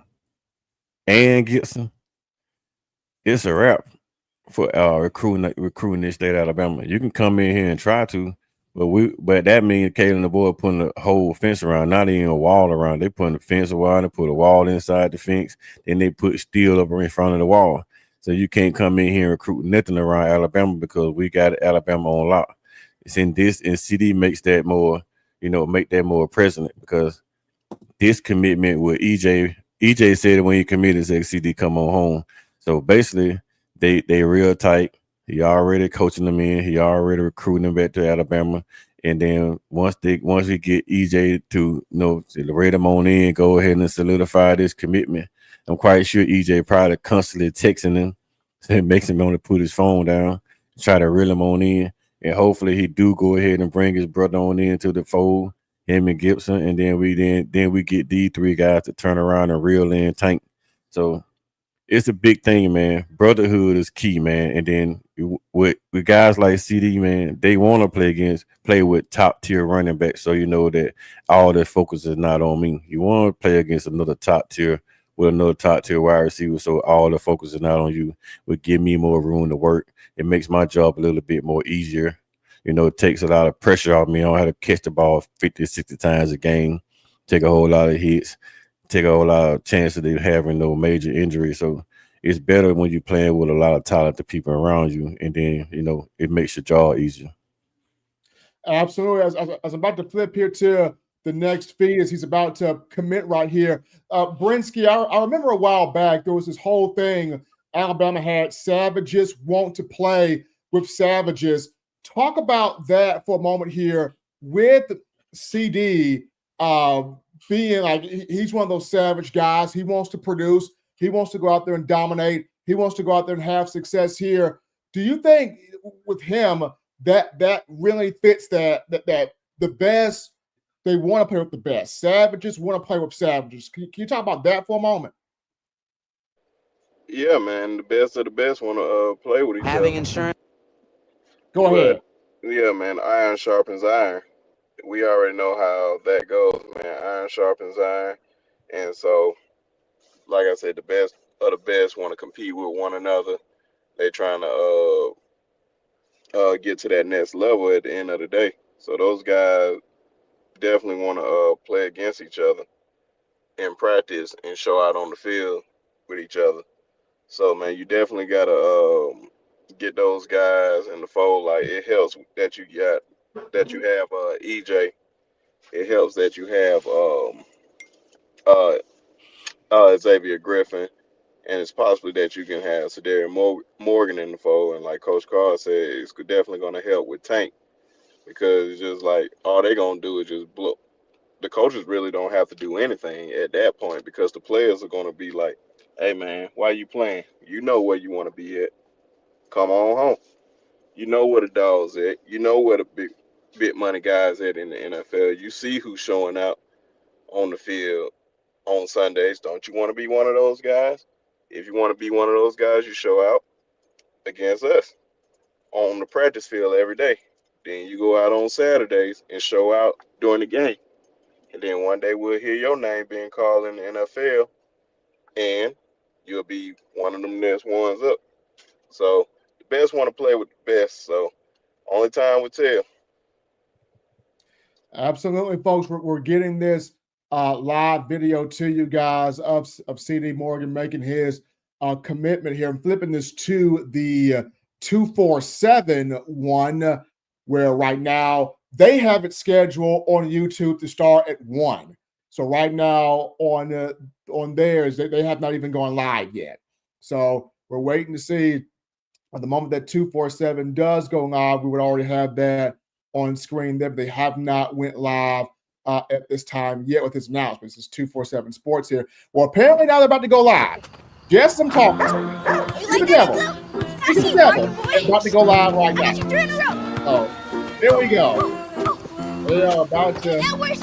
and Gibson, it's a wrap for recruiting this state of Alabama. You can come in here and try to, but that means Kalen the boy putting a whole fence around, not even a wall around. They putting a fence around, they put a wall inside the fence, then they put steel up in front of the wall. So you can't come in here and recruit nothing around Alabama, because we got Alabama on lock. It's in this, and CD makes that more, make that more present, because this commitment with EJ said when he committed, said CD come on home. So basically, they real tight. He already coaching them in. He already recruiting them back to Alabama. And then once we get EJ to rate them on in, go ahead and solidify this commitment. I'm quite sure EJ probably constantly texting him, so it makes him want to put his phone down, try to reel him on in, and hopefully he do go ahead and bring his brother on into the fold, him and Gibson, and then we get these three guys to turn around and reel in Tank. So it's a big thing, man. Brotherhood is key, man. And then with guys like CD, man, they want to play with top tier running backs. So you know that all the focus is not on me. You want to play against another top tier wide receiver. So all the focus is not on you. Would give me more room to work. It makes my job a little bit more easier. It takes a lot of pressure off me. I don't have to catch the ball 50, 60 times a game, take a whole lot of hits, take a whole lot of chances of having no major injury. So it's better when you're playing with a lot of talented people around you, and then it makes your job easier. Absolutely. As I'm about to flip here to the next feed, as he's about to commit right here. Brinsky, I remember a while back there was this whole thing. Alabama had Savages want to play with Savages. Talk about that for a moment here with CD being like he's one of those Savage guys. He wants to produce. He wants to go out there and dominate. He wants to go out there and have success here. Do you think with him that really fits that the best, they want to play with the best? Savages want to play with Savages. Can you talk about that for a moment? Yeah, man, the best of the best want to play with each other. Insurance. Go ahead. Yeah, man, iron sharpens iron. We already know how that goes, man. Iron sharpens iron, and so, like I said, the best of the best want to compete with one another. They trying to get to that next level at the end of the day. So those guys definitely want to play against each other in practice and show out on the field with each other. So man, you definitely gotta get those guys in the fold. Like, it helps that you have EJ. It helps that you have Xavier Griffin, and it's possibly that you can have Morgan in the fold. And like Coach Carr said, it's definitely going to help with Tank because it's just like all they going to do is just blow. The coaches really don't have to do anything at that point because the players are going to be like, "Hey man, why you playing? You know where you want to be at. Come on home. You know where the dogs at. You know where the big money guys at in the NFL. You see who's showing out on the field on Sundays. Don't you want to be one of those guys? If you want to be one of those guys, you show out against us on the practice field every day. Then you go out on Saturdays and show out during the game. And then one day we'll hear your name being called in the NFL, and you'll be one of them next ones up. So the best want to play with the best. So only time will tell. Absolutely, folks. We're getting this live video to you guys of CD Morgan making his commitment here. I'm flipping this to the 247 one, where right now they have it scheduled on YouTube to start at 1. So right now on theirs, they have not even gone live yet. So we're waiting to see. At the moment that 247 does go live, we would already have that on screen there, but they have not went live at this time yet with this announcement. This is 247 Sports here. Well, apparently now they're about to go live. Just some talking. He's the devil. He's the devil. They're about to go live right now. Oh, here we go. They are about to go live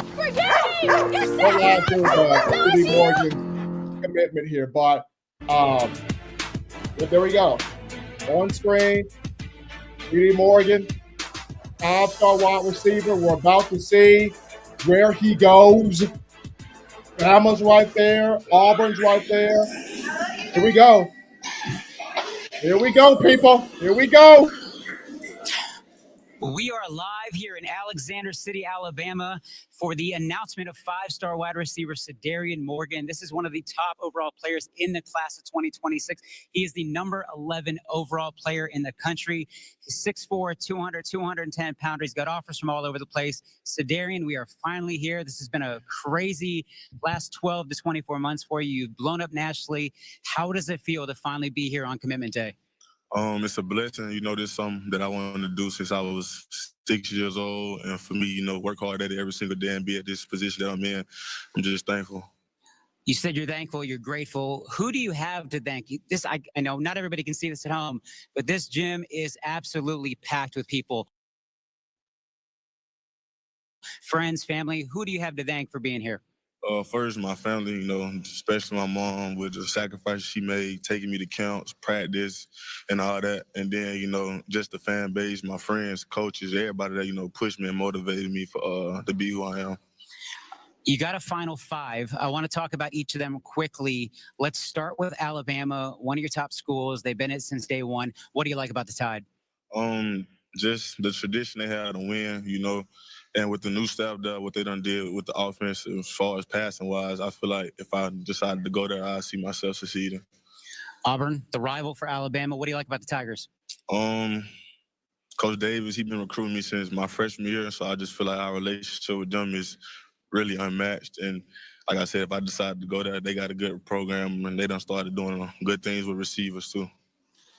to CD Morgan's commitment here. But there we go. On screen, CD Morgan, 5-star wide receiver. We're about to see where he goes. Bama's right there. Auburn's right there. Here we go. Here we go, people. Here we go. We are live here in Alexander City, Alabama, for the announcement of 5-star wide receiver Sedarian Morgan. This is one of the top overall players in the class of 2026. He is the number 11 overall player in the country. He's 6'4", 210 pounder. He's got offers from all over the place. Sedarian, we are finally here. This has been a crazy last 12 to 24 months for you. You've blown up nationally. How does it feel to finally be here on commitment day? It's a blessing. This is something that I wanted to do since I was 6 years old. And for me, work hard at it every single day and be at this position that I'm in. I'm just thankful. You said you're thankful, you're grateful. Who do you have to thank? I know not everybody can see this at home, but this gym is absolutely packed with people. Friends, family, who do you have to thank for being here? First, my family, especially my mom, with the sacrifices she made, taking me to camps, practice, and all that. And then, just the fan base, my friends, coaches, everybody that, pushed me and motivated me to be who I am. You got a Final Five. I want to talk about each of them quickly. Let's start with Alabama, one of your top schools. They've been it since day one. What do you like about the Tide? Just the tradition they had to win, and with the new staff there, what they done did with the offense as far as passing wise, I feel like if I decided to go there, I see myself succeeding. Auburn, the rival for Alabama. What do you like about the Tigers? Coach Davis, he's been recruiting me since my freshman year, so I just feel like our relationship with them is really unmatched. And like I said, if I decided to go there, they got a good program, and they done started doing good things with receivers too.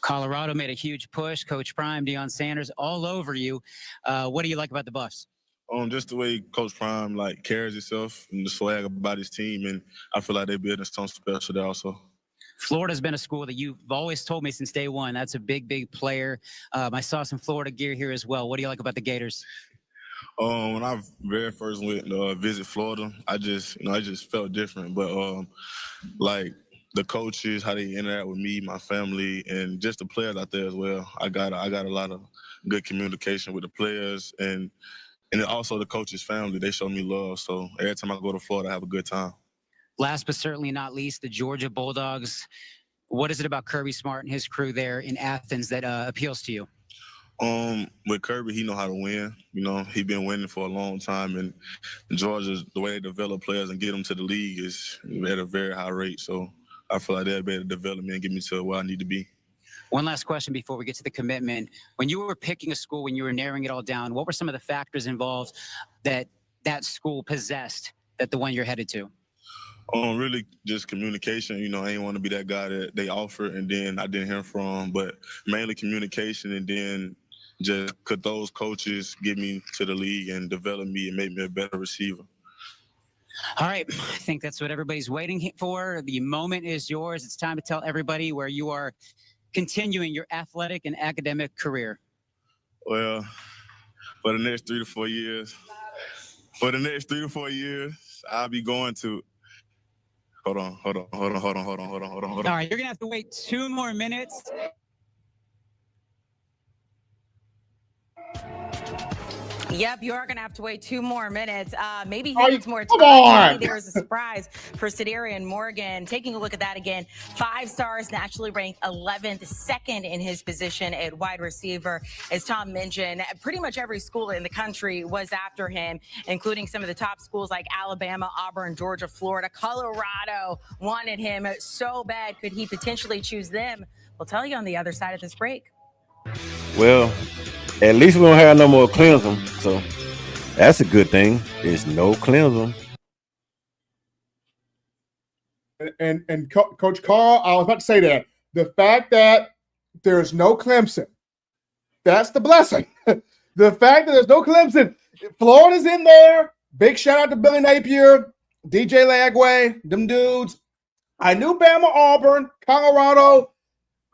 Colorado made a huge push. Coach Prime, Deion Sanders, all over you. What do you like about the Buffs? Just the way Coach Prime carries himself and the swag about his team, and I feel like they're building something special there also. Florida's been a school that you've always told me since day one. That's a big, big player. I saw some Florida gear here as well. What do you like about the Gators? When I very first went to visit Florida, I just felt different. But the coaches, how they interact with me, my family, and just the players out there as well. I got a lot of good communication with the players and also the coaches' family. They show me love. So every time I go to Florida, I have a good time. Last but certainly not least, the Georgia Bulldogs. What is it about Kirby Smart and his crew there in Athens that appeals to you? With Kirby, he know how to win. He been winning for a long time, and Georgia, the way they develop players and get them to the league is at a very high rate. So I feel like they'll be able to develop me and get me to where I need to be. One last question before we get to the commitment. When you were picking a school, when you were narrowing it all down, what were some of the factors involved that school possessed that the one you're headed to? Really just communication. You know, I ain't want to be that guy that they offered and then I didn't hear from, but mainly communication, and then just could those coaches get me to the league and develop me and make me a better receiver. All right, I think that's what everybody's waiting for. The moment is yours. It's time to tell everybody where you are continuing your athletic and academic career. Well, for the next 3 to 4 years, I'll be going to. Hold on. All right, you're gonna have to wait 2 more minutes. Yep, you are going to have to wait 2 more minutes. Maybe he Are you- needs more come time. on! Maybe there's a surprise for Sadarian Morgan. Taking a look at that again, 5 stars, nationally ranked 11th, second in his position at wide receiver. As Tom mentioned, pretty much every school in the country was after him, including some of the top schools like Alabama, Auburn, Georgia, Florida. Colorado wanted him so bad. Could he potentially choose them? We'll tell you on the other side of this break. Well, at least we don't have no more Clemson, so that's a good thing. There's no Clemson. And Coach Carl, I was about to say that the fact that there's no Clemson, that's the blessing. The fact that there's no Clemson, Florida's in there. Big shout out to Billy Napier, DJ Lagway, them dudes. I knew Bama, Auburn, Colorado,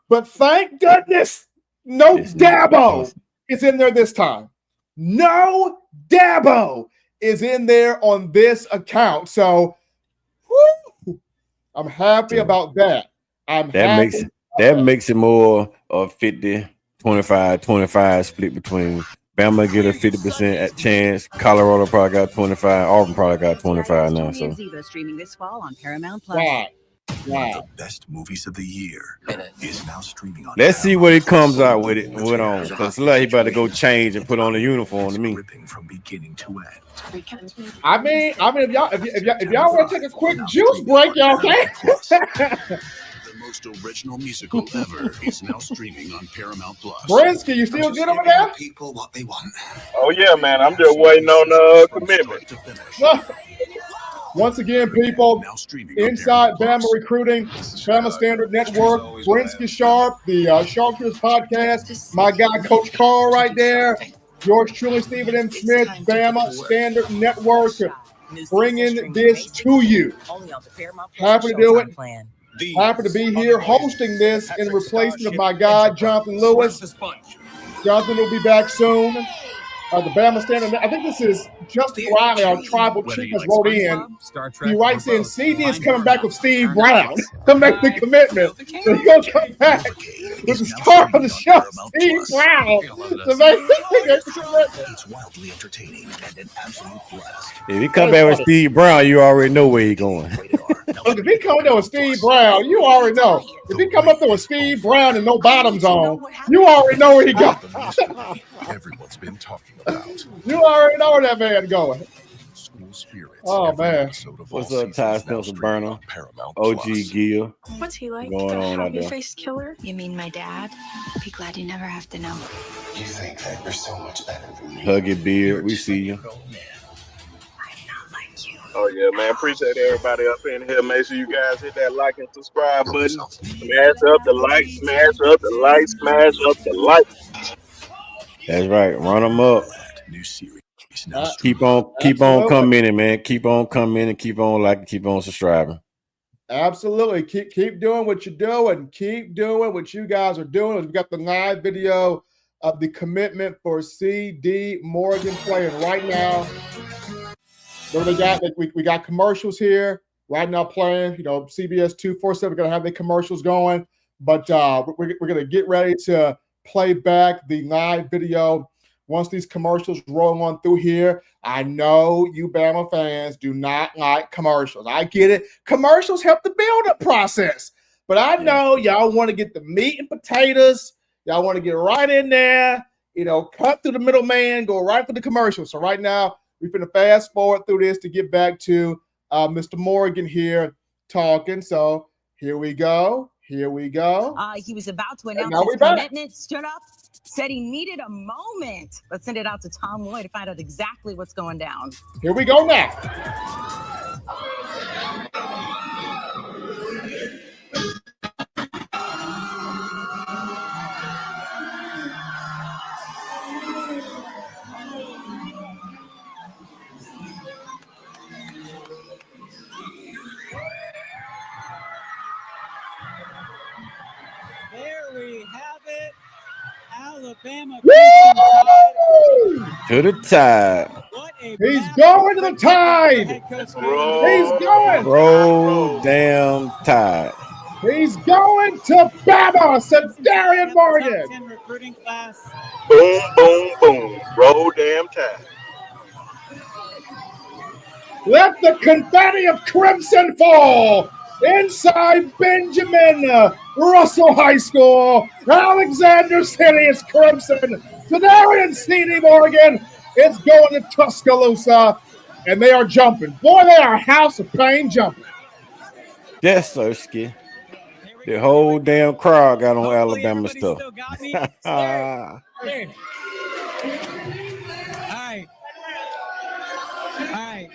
but thank goodness no Dabo is in there this time. No Dabo is in there on this account. So whoo, I'm happy about that. That makes it more of 50, 25, 25 split between Bama get a 50% at chance. Colorado probably got 25. Auburn probably got 25 now. So Streaming this fall on Paramount Plus. Wow. One of the best movies of the year is now streaming on. let's see what he comes out with it. What on? Because he about to go change and put on a uniform to me. From beginning to end. I mean, if y'all want to take a quick juice break, y'all can. The most original musical ever is now streaming on Paramount Plus. Brinsky, you still good over there? People what they want. Oh yeah, man. I'm just waiting on commitment. Once again, people, inside Bama Recruiting, Bama Standard Network, Brinsky Sharp, the Sharpshooters Podcast, my guy, Coach Carl right there, yours truly, Stephen M. Smith, Bama Standard Network, bringing this to you. Happy to do it. Happy to be here hosting this in replacement of my guy, Jonathan Lewis. Jonathan will be back soon. The Bama Standard. I think this is Justin Riley, our tribal chief, has wrote in. He writes in, CD is coming back with Steve Brown to make the commitment. So he's going to come back with the star of the show, Steve Brown, to make the commitment. It's wildly entertaining and an absolute blast. If he come back with Steve Brown, you already know where he's going. Look, if he come there with Steve Brown, you already know. If he come up there with Steve Brown and no bottoms on, you already know where he going. Everyone's been talking about. You already know where that man going. School spirits. Oh, man. What's up, Ty Spencer Burner? OG Gill. What's he like? Going on out there? Happy-faced killer? You mean my dad? Be glad you never have to know. You think that you're so much better than me. Huggy Beard, we see you. Oh yeah, man. Appreciate everybody up in here. Make sure you guys hit that like and subscribe button. Smash up the like, smash up the like, smash up the like. That's right. Run them up. New series. Keep on coming in, man. Keep on coming and keep on liking, keep on subscribing. Absolutely. Keep doing what you're doing. Keep doing what you guys are doing. We got the live video of the commitment for CD Morgan playing right now. So they got we got commercials here right now playing. You know, CBS 247 going to have the commercials going, but we're going to get ready to play back the live video once these commercials roll on through here. I know you Bama fans do not like commercials. I get it. Commercials help the build-up process, but I know y'all want to get the meat and potatoes. Y'all want to get right in there. You know, cut through the middleman, go right for the commercial. So right now, we're going to fast forward through this to get back to Mr. Morgan here talking. So here we go. Here we go. He was about to announce his commitment, stood up, said he needed a moment. Let's send it out to Tom Lloyd to find out exactly what's going down. Here we go now. There we have it. Alabama. To the Tide. What a He's going to the Tide. head coach. He's going. Roll damn Tide. He's going to Bama. Sedarian Morgan. 10 recruiting class. Boom, boom, boom. Roll damn time. Let the confetti of crimson fall inside Benjamin Russell High School. Alexander City is crimson. Sedarian C.D. Morgan is going to Tuscaloosa, and they are jumping. Boy, they are a house of pain jumping. Yes, Sirski. The whole damn crowd got on Alabama stuff. Still got me. All right.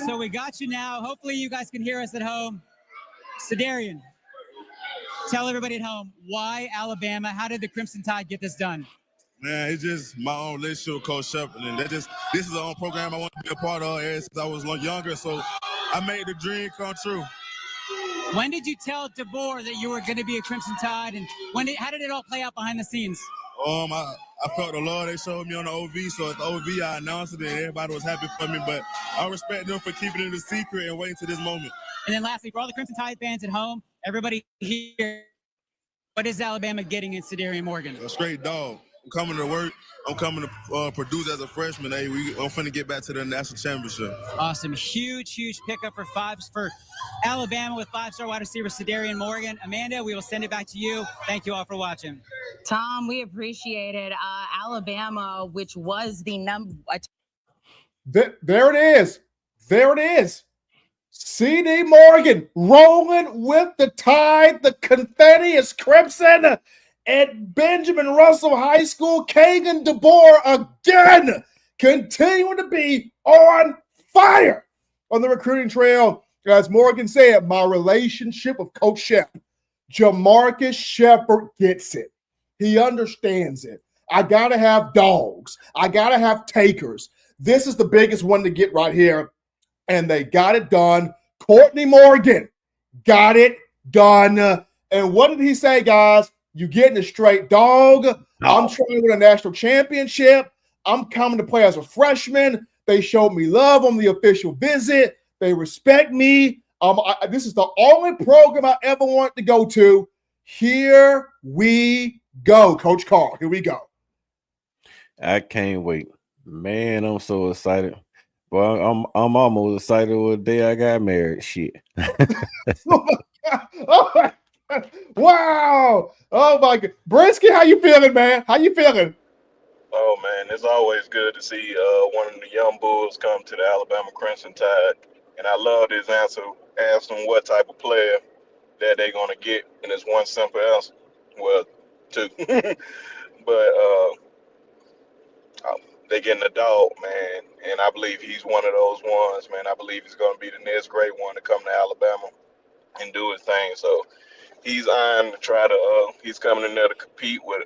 So we got you now. Hopefully you guys can hear us at home. Sedarian, tell everybody at home why Alabama. How did the Crimson Tide get this done? Man, it's just my own relationship with Coach Shepard, and this is the own program I want to be a part of since I was younger. So I made the dream come true. When did you tell DeBoer that you were going to be a Crimson Tide, and how did it all play out behind the scenes? I felt the love they showed me on the OV, so at the OV I announced it, and everybody was happy for me. But I respect them for keeping it a secret and waiting to this moment. And then lastly, for all the Crimson Tide fans at home, everybody here, what is Alabama getting in Sedarian Morgan? A straight dog. I'm coming to work. I'm coming to produce as a freshman. I'm finna get back to the national championship. Awesome. Huge pickup for Alabama with 5-star wide receiver Sedarian Morgan. Amanda, we will send it back to you. Thank you all for watching. Tom, we appreciate it. Alabama, which was the number. There it is. There it is. C.D. Morgan rolling with the Tide. The confetti is crimson at Benjamin Russell High School. Kagan DeBoer again continuing to be on fire on the recruiting trail. As Morgan said, my relationship with Coach Shep, Jamarcus Shepard gets it. He understands it. I got to have dogs. I got to have takers. This is the biggest one to get right here. And they got it done. Courtney Morgan got it done. And what did he say, guys? You getting a straight dog. I'm trying to win a national championship. I'm coming to play as a freshman. They showed me love on the official visit. They respect me. This is the only program I ever wanted to go to. Here we go, Coach Carl. Here we go. I can't wait. Man, I'm so excited. Well, I'm almost excited with the day I got married. Shit. Wow. Oh my God. Brinsky, how you feeling, man? How you feeling? Oh man, it's always good to see one of the young bulls come to the Alabama Crimson Tide. And I love this answer. Ask them what type of player that they're gonna get, and it's one simple answer. Well, two. But they're getting a dog, man, and I believe he's one of those ones, man. I believe he's gonna be the next great one to come to Alabama and do his thing. So he's eyeing to try to he's coming in there to compete with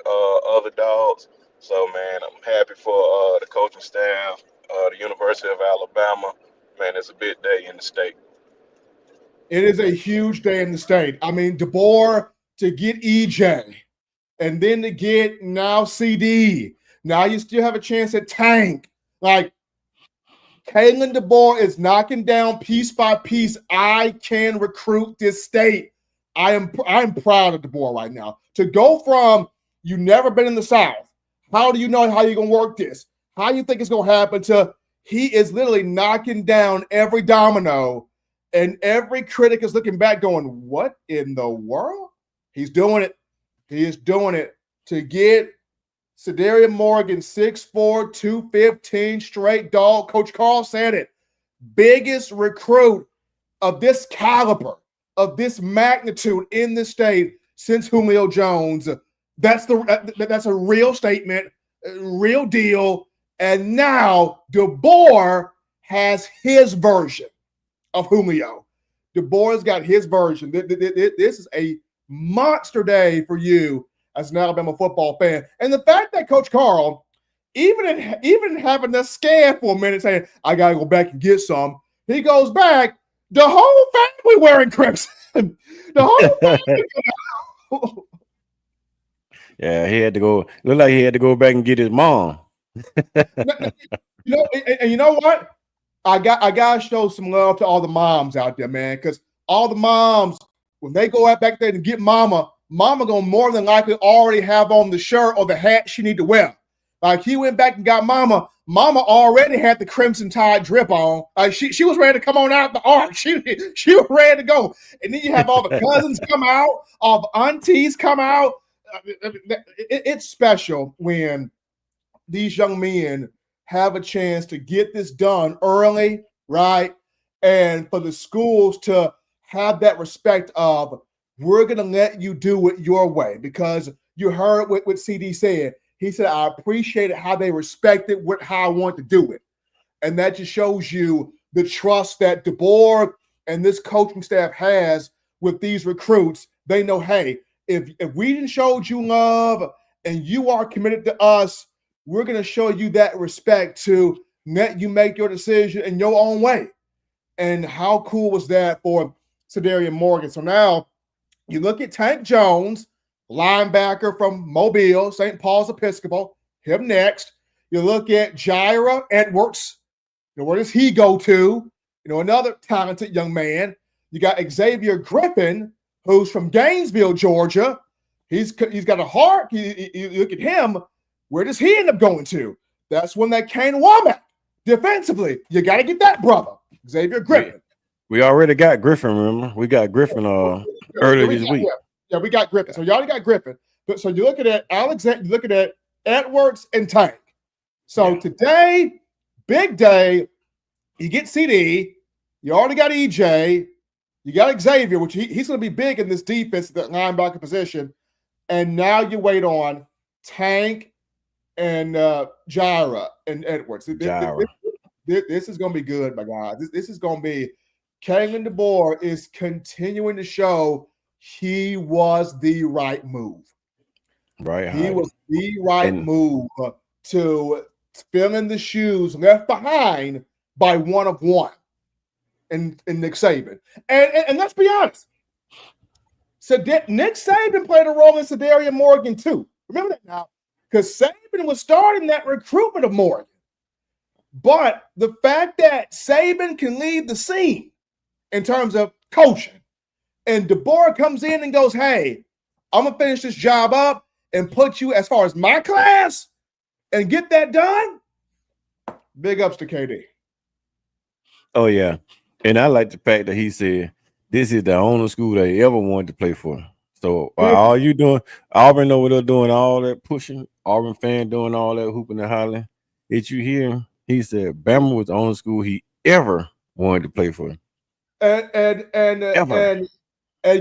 other dogs. So man, I'm happy for the coaching staff, the University of Alabama. Man, it's a big day in the state. It is a huge day in the state. I mean, DeBoer to get EJ and then to get now CD. Now you still have a chance at Tank. Like, Kalen DeBoer is knocking down piece by piece. I can recruit this state. I'm proud of DeBoer right now. To go from you never been in the South, how do you know how you're going to work this? How you think it's going to happen to he is literally knocking down every domino, and every critic is looking back going, what in the world? He's doing it. He is doing it to get Sedarian Morgan, 6'4", 215, straight dog. Coach Carl said it. Biggest recruit of this caliber, of this magnitude in the state since Julio Jones. That's a real statement, real deal. And now DeBoer has his version of Julio. DeBoer's got his version. This is a monster day for you as an Alabama football fan. And the fact that Coach Carl, even having us scared for a minute saying, I got to go back and get some, he goes back, the whole family wearing crimson. The whole family. Yeah, he had to go. Looked like he had to go back and get his mom. And you know what? I gotta show some love to all the moms out there, man, because all the moms, when they go out back there and get mama gonna more than likely already have on the shirt or the hat she need to wear. Like he went back and got mama already had the Crimson Tide drip on. Like she was ready to come on out the ark. She was ready to go. And then you have all the cousins come out, all the aunties come out. It's special when these young men have a chance to get this done early, right? And for the schools to have that respect of, we're going to let you do it your way, because you heard what CD said. He said, I appreciated how they respected how I want to do it. And that just shows you the trust that DeBoer and this coaching staff has with these recruits. They know, hey, if we didn't showed you love and you are committed to us, we're going to show you that respect to let you make your decision in your own way. And how cool was that for Sedarian Morgan? So now you look at Tank Jones, linebacker from Mobile, St. Paul's Episcopal, him next. You look at Jaira Edwards. Where does he go to? Another talented young man. You got Xavier Griffin, who's from Gainesville, Georgia. He's got a heart. You look at him. Where does he end up going to? That's when that Kane Womack defensively. You got to get that brother, Xavier Griffin. We already got Griffin, remember? We got Griffin earlier this week. Yeah, we got Griffin. So you already got Griffin. But so you're looking at Alexander, you're looking at Edwards and Tank. So today, big day. You get CD. You already got EJ. You got Xavier, which he's going to be big in this defense, the linebacker position. And now you wait on Tank and Jaira and Edwards. This is going to be good, my God. This is going to be – Kalen DeBoer is continuing to show he was the right move. Right. He was the right move to fill in the shoes left behind by one of one in Nick Saban. And let's be honest. So Nick Saban played a role in Sedarian Morgan too. Remember that now? Because Saban was starting that recruitment of Morgan. But the fact that Saban can lead the scene in terms of coaching, and DeBoer comes in and goes, hey, I'm going to finish this job up and put you as far as my class and get that done, big ups to KD. Oh, yeah. And I like the fact that he said this is the only school they ever wanted to play for. So all you doing, Auburn over there doing all that pushing, Auburn fan doing all that hooping and hollering. Did you hear? He said Bama was the only school he ever wanted to play for. And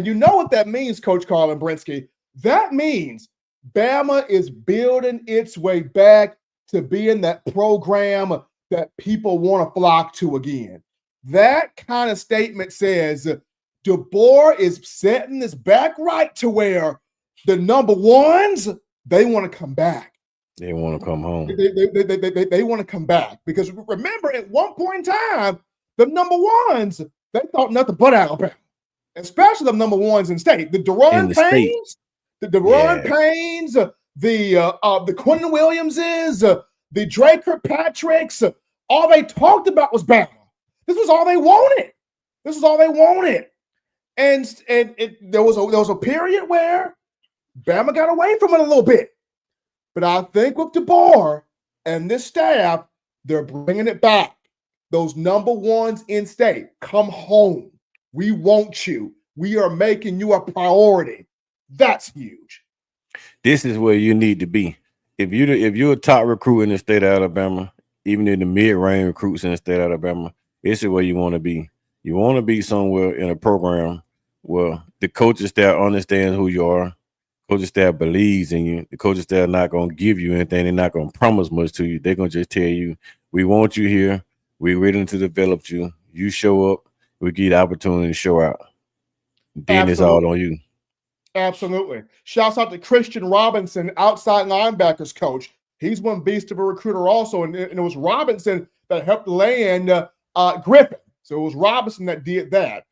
you know what that means, Coach Carlin Brinsky? That means Bama is building its way back to being that program that people want to flock to again. That kind of statement says DeBoer is setting this back right to where the number ones, they want to come back. They want to come home. They want to come back. Because remember, at one point in time, the number ones, they thought nothing but Alabama. Especially the number ones in state. The Deron Paynes, the Quentin Williamses, the Drake Kirkpatricks, all they talked about was Bama. This was all they wanted. And there was a period where Bama got away from it a little bit. But I think with DeBoer and this staff, they're bringing it back. Those number ones in state, come home. We want you. We are making you a priority. That's huge. This is where you need to be. If you're a top recruit in the state of Alabama, even in the mid-range recruits in the state of Alabama, this is where you want to be. You want to be somewhere in a program where the coaching staff understands who you are. Coaching staff believes in you. The coaching staff not going to give you anything. They're not going to promise much to you. They're going to just tell you, we want you here. We're ready to develop you. You show up. We give you the opportunity to show out. Then it's all on you. Absolutely. Shouts out to Christian Robinson, outside linebackers coach. He's one beast of a recruiter also. And it was Robinson that helped land Griffin. So it was Robinson that did that.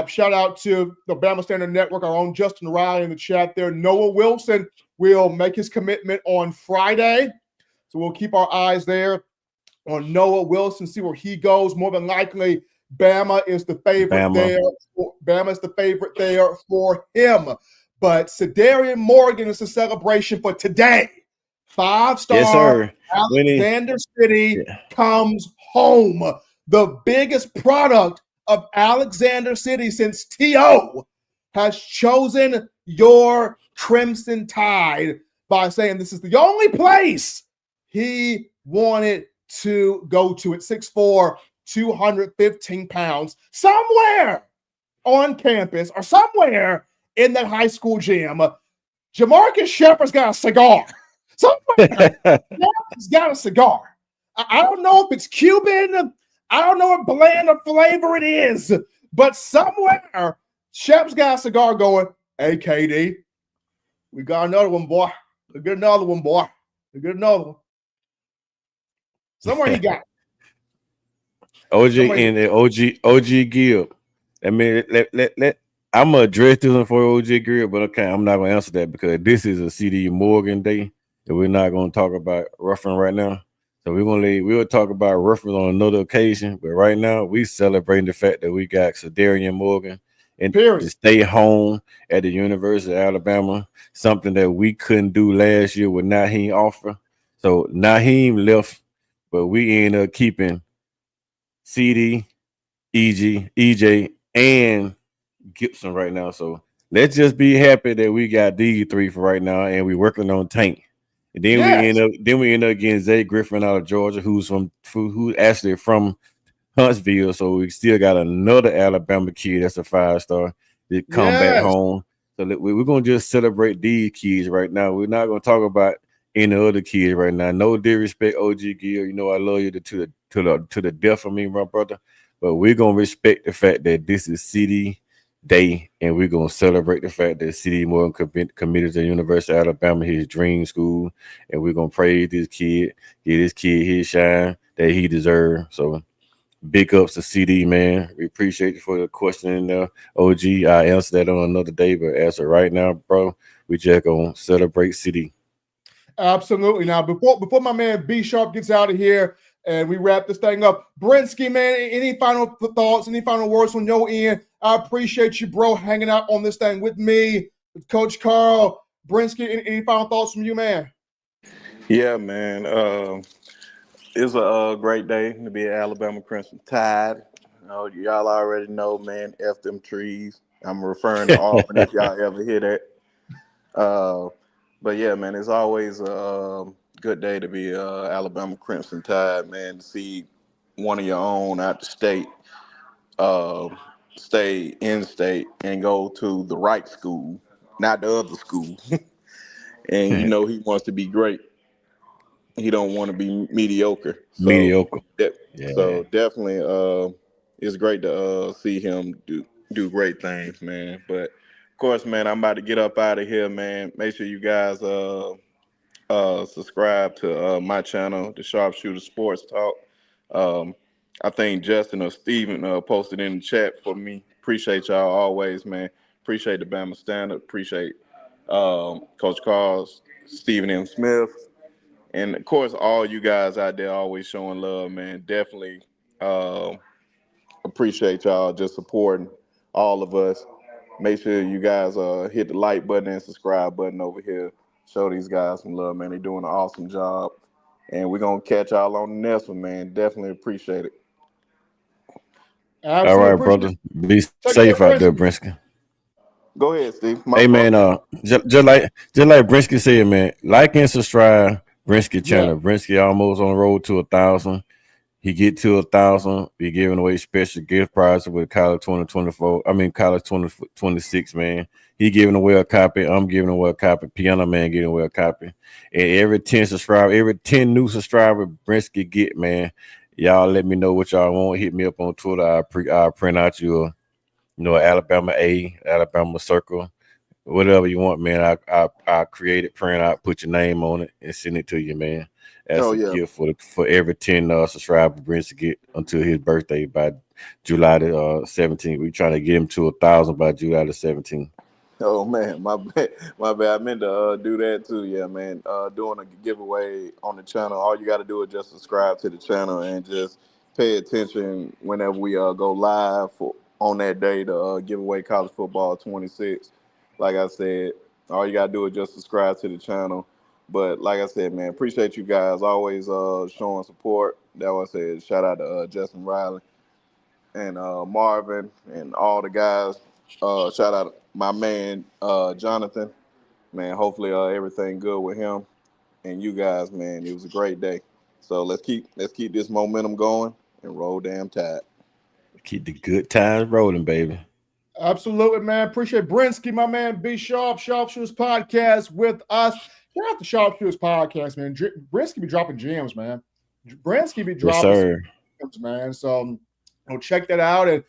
Shout out to the Bama Standard Network, our own Justin Riley in the chat there. Noah Wilson will make his commitment on Friday. So we'll keep our eyes there on Noah Wilson, see where he goes. More than likely, Bama is the favorite there. Bama is the favorite there for him. But Cedarian Morgan is the celebration for today. 5-star Alexander City comes home. The biggest product of Alexander City since T.O. has chosen your Crimson Tide by saying this is the only place he wanted to go to at 6'4", 215 pounds, somewhere on campus or somewhere in that high school gym. Jamarcus Shepard's got a cigar. Somewhere Shepard's got a cigar. I don't know if it's Cuban. I don't know what blend of flavor it is, but somewhere Shep's got a cigar going, hey, KD, we got another one, boy. We get another one, boy. We get another one. Somewhere he got OG and the OG Gill. I mean, I'm gonna address this one for OG Gill, but okay, I'm not gonna answer that because this is a CD Morgan day, and we're not gonna talk about Ruffin right now. So we'll talk about Ruffin on another occasion. But right now, we celebrating the fact that we got Cedarian Morgan and to stay home at the University of Alabama, something that we couldn't do last year with Naheem offer. So Naheem left. But we end up keeping CD, EJ, and Gibson right now. So let's just be happy that we got these three for right now, and we're working on Tank. And then we end up getting Zay Griffin out of Georgia, who's actually from Huntsville. So we still got another Alabama kid that's a 5-star that come back home. So we're gonna just celebrate these kids right now. We're not gonna talk about any other kids right now. No disrespect, OG Gill. You know I love you to the death of me, my brother. But we're gonna respect the fact that this is CD Day, and we're gonna celebrate the fact that CD Morgan committed to the University of Alabama, his dream school, and we're gonna praise this kid, give this kid his shine that he deserves. So big ups to CD, man. We appreciate you for the question, OG. I answer that on another day, but as of right now, bro, we just gonna celebrate CD. Absolutely. Now, before my man B Sharp gets out of here and we wrap this thing up, Brinsky, man, any final thoughts, any final words from your end? I appreciate you, bro, hanging out on this thing with me, with Coach Carl. Brinsky, any final thoughts from you, man? Yeah, man. It's a great day to be at Alabama Crimson Tide. Y'all already know, man, F them trees. I'm referring to Auburn if y'all ever hear that. But yeah, man, it's always a good day to be Alabama Crimson Tide, man, to see one of your own out the state, stay in state and go to the right school, not the other school. And you know he wants to be great. He don't want to be mediocre. So definitely it's great to see him do great things, man. But of course, man, I'm about to get up out of here, man. Make sure you guys subscribe to my channel, the Sharpshooter Sports Talk. I think Justin or Steven posted in the chat for me. Appreciate y'all always, man. Appreciate the Bama Standard. Appreciate Coach Carl, Stephen M. Smith, and of course all you guys out there always showing love, man. Definitely appreciate y'all just supporting all of us. Make sure you guys hit the like button and subscribe button over here. Show these guys some love, man. They're doing an awesome job. And we're going to catch y'all on the next one, man. Definitely appreciate it. All right, brother. Be safe out there, Brinsky. Go ahead, Steve. Hey, man, just like Brinsky said, man, like and subscribe Brinsky channel. Brinsky almost on the road to 1,000. He get to 1,000. Be giving away special gift prizes with College 2024. I mean, College 2026, man. He giving away a copy. I'm giving away a copy. Piano Man giving away a copy. And every 10 new subscriber Brinsky get, man, y'all let me know what y'all want. Hit me up on Twitter. I'll print out your, Alabama A, Alabama circle, whatever you want, man. I create it, print out, put your name on it, and send it to you, man. That's Oh a yeah. gift for every 10 subscriber Brents to get until his birthday by July the 17th. We trying to get him to 1,000 by July the 17th. Oh man, my bad. I meant to do that too. Yeah, man. Doing a giveaway on the channel. All you got to do is just subscribe to the channel and just pay attention whenever we go live on that day to give away college football 26. Like I said, all you got to do is just subscribe to the channel. But like I said, man, appreciate you guys always showing support. That was said. Shout out to Justin Riley and Marvin and all the guys. Shout out my man Jonathan. Man, hopefully everything good with him and you guys, man. It was a great day. So let's keep this momentum going and roll damn tide. Keep the good times rolling, baby. Absolutely, man. Appreciate Brinsky, my man. B Sharp, Sharpshooters Podcast with us. Shout out to Sharpshooters Podcast, man. Brinsky be dropping gems, man. Brinsky be dropping gems, man. So check that out and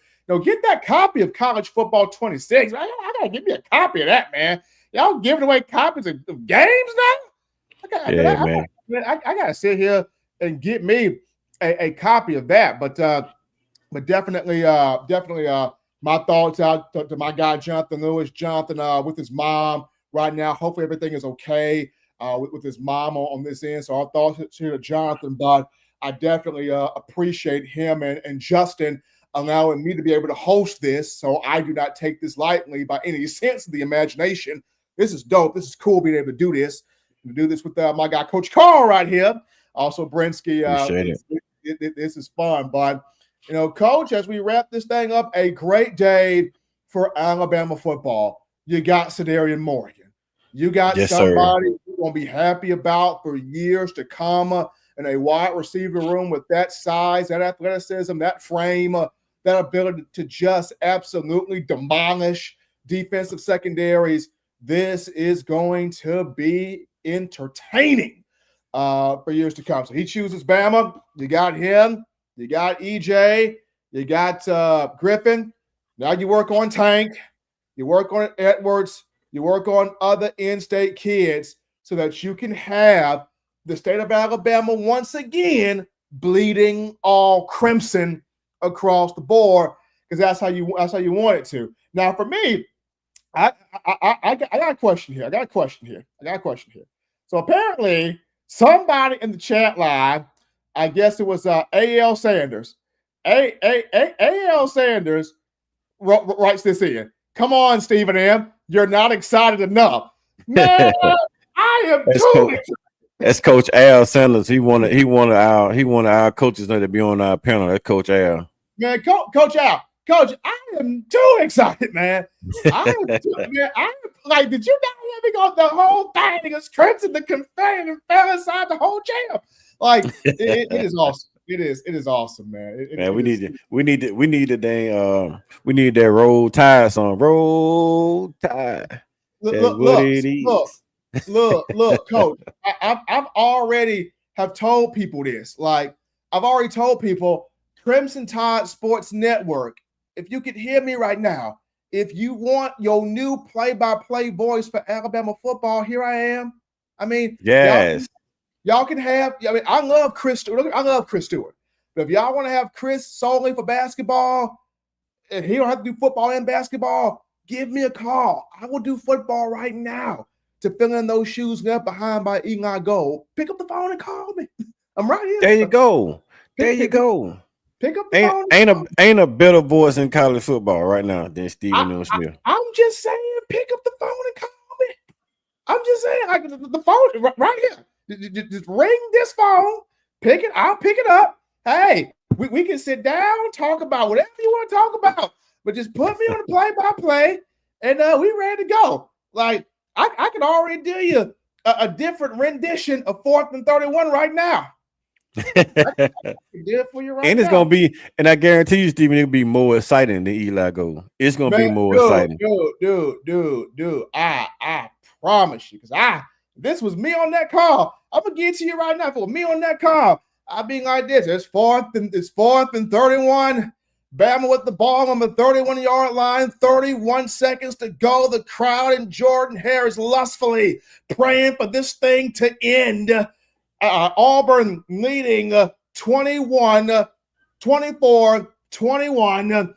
get that copy of College Football 26. I gotta give me a copy of that, man. Y'all giving away copies of games now? I gotta sit here and get me a copy of that. But definitely, my thoughts out to my guy Jonathan Lewis. Jonathan with his mom right now. Hopefully everything is okay with his mom on this end. So our thoughts here to Jonathan, but I definitely appreciate him and Justin allowing me to be able to host this. So I do not take this lightly by any sense of the imagination. This is dope. This is cool being able to do this. To do this with my guy, Coach Carl, right here. Also, Brinsky. This is fun. But, Coach, as we wrap this thing up, a great day for Alabama football. You got Sedarian Morgan. You got somebody you're going to be happy about for years to come in a wide receiver room with that size, that athleticism, that frame, that ability to just absolutely demolish defensive secondaries. This is going to be entertaining for years to come. So he chooses Bama. You got him. You got EJ. You got Griffin. Now you work on Tank. You work on Edwards. You work on other in-state kids so that you can have the state of Alabama once again bleeding all crimson across the board because that's how you want it to. Now, for me, I got a question here. I got a question here. So apparently, somebody in the chat live, I guess it was A.L. Sanders. A.L. Sanders writes this in. Come on, Stephen M. You're not excited enough. Man, I am too excited. That's Coach Al Sanders. He wanted our coaches to be on our panel. That's Coach Al. Man, Coach Al. Coach, I am too excited, man. Did you not let me go the whole thing? It was crimson, the confetti, and fell inside the whole jam. Like it is awesome. It is awesome, man. We need that Roll Tide song. Roll Tide. Look, Coach. I've already have told people this. Like I've already told people, Crimson Tide Sports Network. If you could hear me right now, if you want your new play-by-play voice for Alabama football, here I am. I mean, yes, y'all can have. I mean, I love Chris Stewart. But if y'all want to have Chris solely for basketball, and he don't have to do football and basketball, give me a call. I will do football right now to fill in those shoes left behind by Eli Gold. Pick up the phone and call me. I'm right here. There you go. Pick up the phone. Ain't a better voice in college football right now than Stephen M. Smith. I'm just saying, pick up the phone and call me. I'm just saying, like the phone right here. Just ring this phone. I'll pick it up. Hey, we can sit down, talk about whatever you want to talk about, but just put me on the play-by-play, and we ready to go. Like I can already do you a different rendition of 4th and 31 right now. And it's gonna be, and I guarantee you, Stephen, it'll be more exciting than Eli Gold. It's gonna be more exciting. Dude. I promise you, because this was me on that call. I'm gonna get to you right now. For me on that call, I being like this, it's 4th and 31. Bama with the ball on the 31-yard line, 31 seconds to go. The crowd and Jordan Hare is lustfully praying for this thing to end. Auburn leading 21, 24, 21.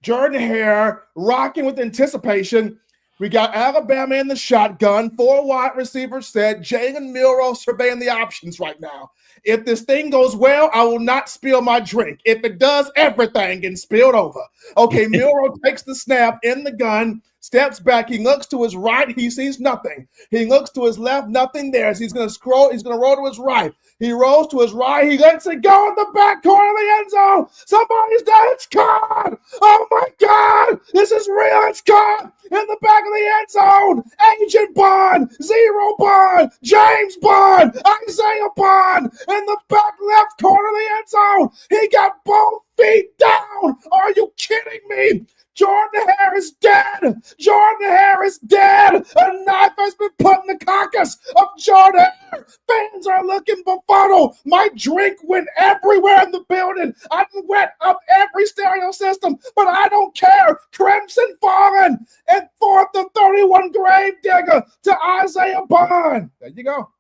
Jordan Hare rocking with anticipation. We got Alabama in the shotgun, 4 wide receivers set. Jalen Milroe surveying the options right now. If this thing goes well, I will not spill my drink. If it does, everything gets spilled over. Okay, Milroe takes the snap in the gun, steps back. He looks to his right. He sees nothing. He looks to his left, nothing there. So he's going to scroll. He's going to roll to his right. He rolls to his right. He lets it go in the back corner of the end zone. Somebody's done. It's caught. Oh, my God. This is real. It's caught in the back of the end zone. Agent Bond, Zero Bond, James Bond, Isaiah Bond in the back left corner of the end zone. He got both feet down. Are you kidding me? Jordan Hare is dead. Jordan Hare is dead. A knife has been put in the carcass of Jordan Hare. Fans are looking befuddled. My drink went everywhere in the building. I went up every stereo system, but I don't care. Crimson fallen. And 4th and 31 Gravedigger to Isaiah Bond. There you go.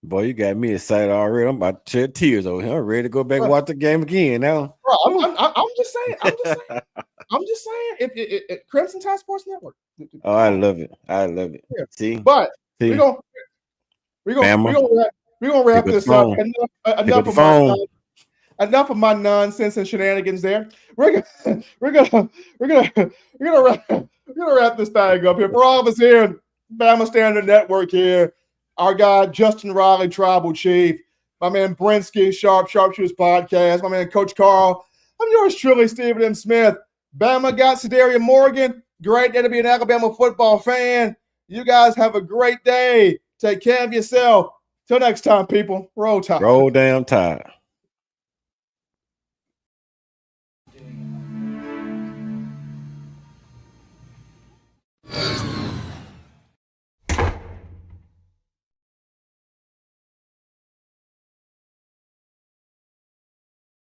Boy, you got me excited already. I'm about to shed tears over here. I'm ready to go back and watch the game again now. Bro, I'm just saying. I'm just saying. If Crimson Tide Sports Network. Oh, I love it. Yeah. See, but we're gonna wrap this up. Enough of my nonsense and shenanigans there. We're gonna wrap this thing up here. For all of us here at Bama Standard Network here, our guy Justin Riley, Tribal Chief, my man Brinsky, Sharpshooters Podcast, my man Coach Carl. I'm yours truly, Stephen M. Smith. Bama got Cedarian Morgan. Great day to be an Alabama football fan. You guys have a great day. Take care of yourself. Till next time, people. Roll Tide. Roll damn Tide.